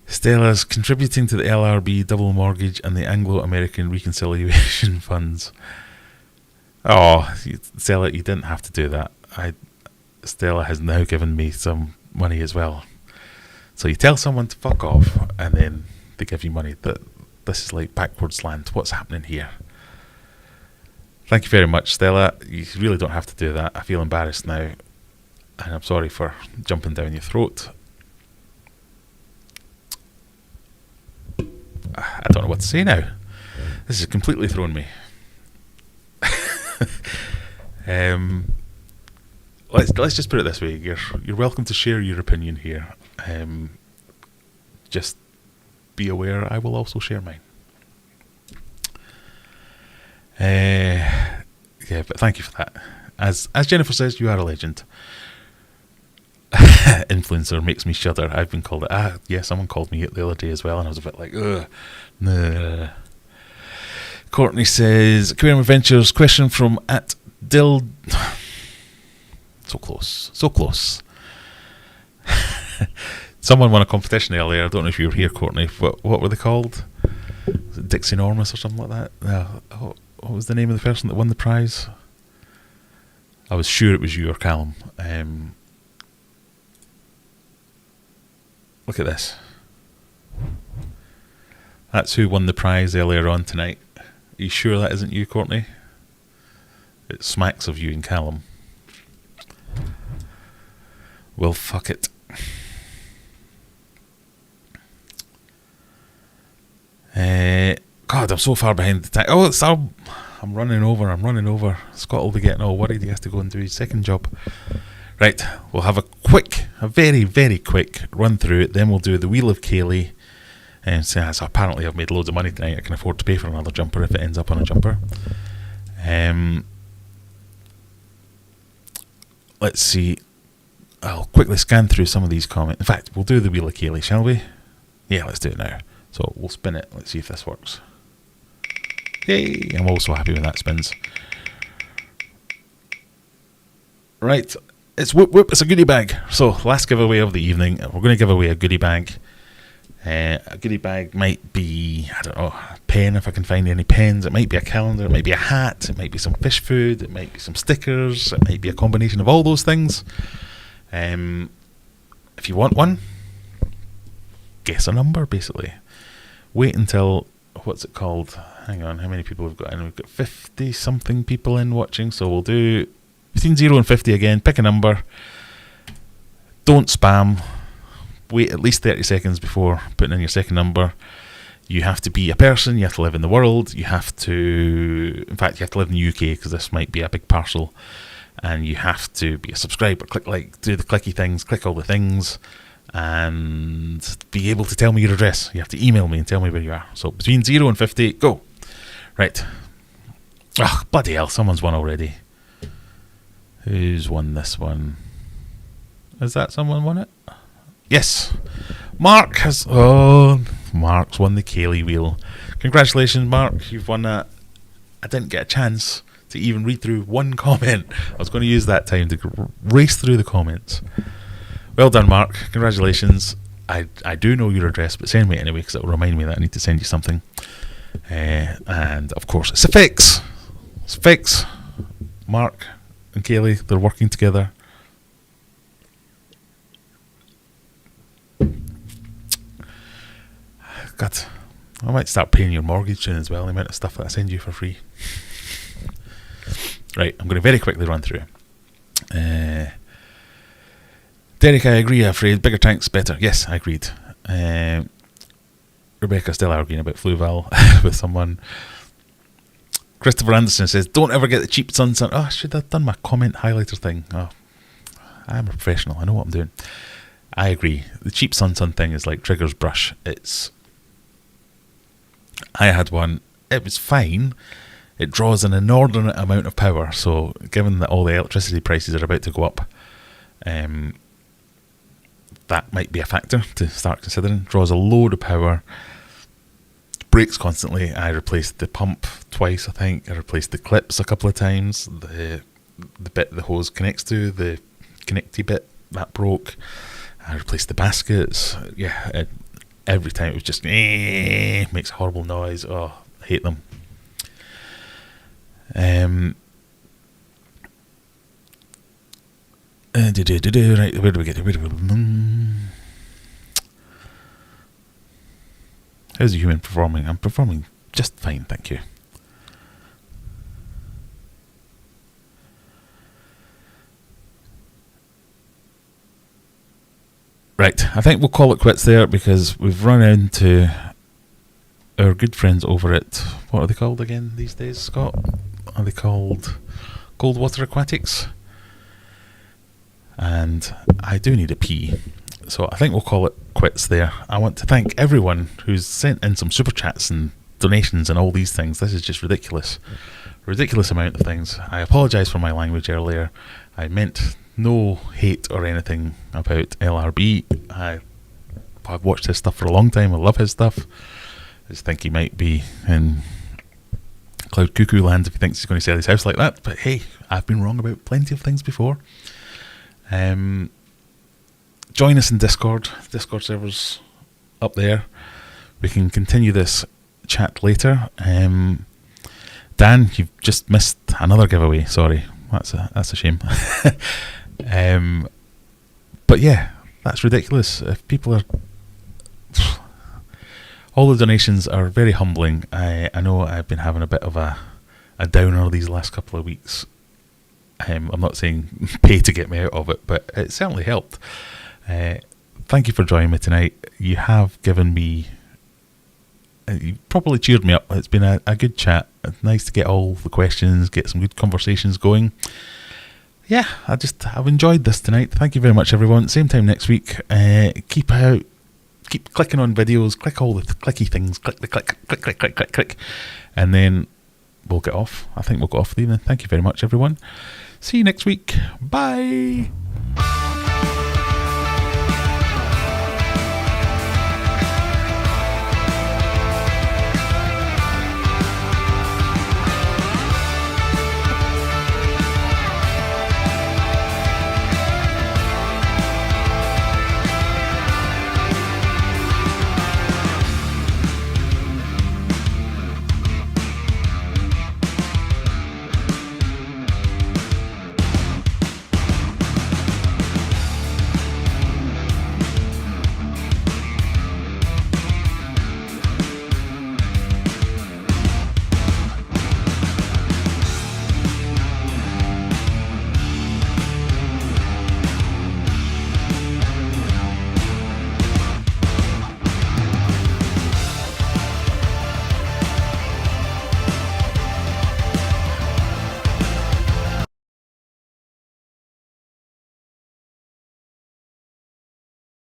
Stella's contributing to the LRB double mortgage and the Anglo-American reconciliation funds. Oh, Stella, you didn't have to do that. Stella has now given me some money as well. So you tell someone to fuck off, and then they give you money. This is like backwards land. What's happening here? Thank you very much, Stella. You really don't have to do that. I feel embarrassed now, and I'm sorry for jumping down your throat. I don't know what to say now. This has completely thrown me. Let's just put it this way. You're welcome to share your opinion here. Just be aware I will also share mine. Yeah, but thank you for that. As Jennifer says, you are a legend. Influencer makes me shudder. I've been called it. Yeah, someone called me it the other day as well, and I was a bit like, ugh. Nah. Courtney says, Aquarium Adventures, question from @Dill. So close. Someone won a competition earlier. I don't know if you were here, Courtney. What were they called? Was it Dixie Normus or something like that? No. What was the name of the person that won the prize? I was sure it was you or Callum. Look at this. That's who won the prize earlier on tonight. Are you sure that isn't you, Courtney? It smacks of you and Callum. Well, fuck it. God, I'm so far behind the time. Oh, I'm running over. Scott will be getting all worried. He has to go and do his second job. Right, we'll have a very, very quick run through it. Then we'll do the Wheel of Kaylee. And so apparently I've made loads of money tonight. I can afford to pay for another jumper if it ends up on a jumper. Let's see. I'll quickly scan through some of these comments. In fact, we'll do the Wheel of Kaylee, shall we? Yeah, let's do it now. So we'll spin it. Let's see if this works. Yay! I'm also happy when that spins. Right. It's whoop whoop. It's a goodie bag. So last giveaway of the evening. We're going to give away a goodie bag. A goodie bag might be, I don't know, a pen if I can find any pens. It might be a calendar. It might be a hat. It might be some fish food. It might be some stickers. It might be a combination of all those things. If you want one, guess a number basically. Wait until, what's it called? Hang on, how many people we've got in? We've got 50 something people in watching, so we'll do between 0 and 50 again. Pick a number. Don't spam. Wait at least 30 seconds before putting in your second number. You have to be a person. You have to live in the world. You have to, in fact, you have to live in the UK because this might be a big parcel. And you have to be a subscriber. Click like, do the clicky things, click all the things, and be able to tell me your address. You have to email me and tell me where you are. So between 0 and 50, go. Right. Oh, bloody hell, someone's won already. Who's won this one? Is that someone won it? Yes. Mark's won the Kaylee wheel. Congratulations, Mark. You've won that. I didn't get a chance to even read through one comment. I was going to use that time to race through the comments. Well done, Mark. Congratulations. I do know your address, but send me it anyway because it will remind me that I need to send you something. And of course, it's a fix. It's a fix. Mark and Kaylee, they're working together. God, I might start paying your mortgage soon as well. The amount of stuff that I send you for free. Right, I'm going to very quickly run through. Derek, I agree, I'm afraid. Bigger tanks, better. Yes, I agreed. Rebecca's still arguing about Fluval with someone. Christopher Anderson says, don't ever get the cheap sun. Oh, I should have done my comment highlighter thing. Oh, I'm a professional. I know what I'm doing. I agree. The cheap sun thing is like Trigger's brush. I had one. It was fine. It draws an inordinate amount of power. So given that all the electricity prices are about to go up, that might be a factor to start considering. Draws a load of power. Breaks constantly. I replaced the pump twice, I think. I replaced the clips a couple of times. The bit the hose connects to, the connecty bit, that broke. I replaced the baskets. Yeah, every time it was just makes a horrible noise. Oh, I hate them. Right, where do we get to? How's the human performing? I'm performing just fine, thank you. Right, I think we'll call it quits there because we've run into our good friends over at, what are they called again these days, Scott? Are they called Cold Water Aquatics? And I do need a pee. So I think we'll call it quits there. I want to thank everyone who's sent in some super chats and donations and all these things. This is just ridiculous. ridiculous amount of things. I apologise for my language earlier. I meant no hate or anything about LRB. I've watched his stuff for a long time. I love his stuff. I just think he might be in cloud cuckoo land if he thinks he's going to sell his house like that. But hey, I've been wrong about plenty of things before. Join us in Discord. Discord server's up there. We can continue this chat later. Dan, you've just missed another giveaway. Sorry, that's a shame. But yeah, that's ridiculous. If people are, all the donations are very humbling. I know I've been having a bit of a downer these last couple of weeks. I'm not saying pay to get me out of it, but it certainly helped. Thank you for joining me tonight. You have given me, you probably cheered me up. It's been a good chat. It's nice to get all the questions, get some good conversations going. Yeah, I've enjoyed this tonight. Thank you very much, everyone. Same time next week. Keep clicking on videos, click all the clicky things, click, and then we'll get off. I think we'll get off for the evening. Thank you very much, everyone. See you next week. Bye.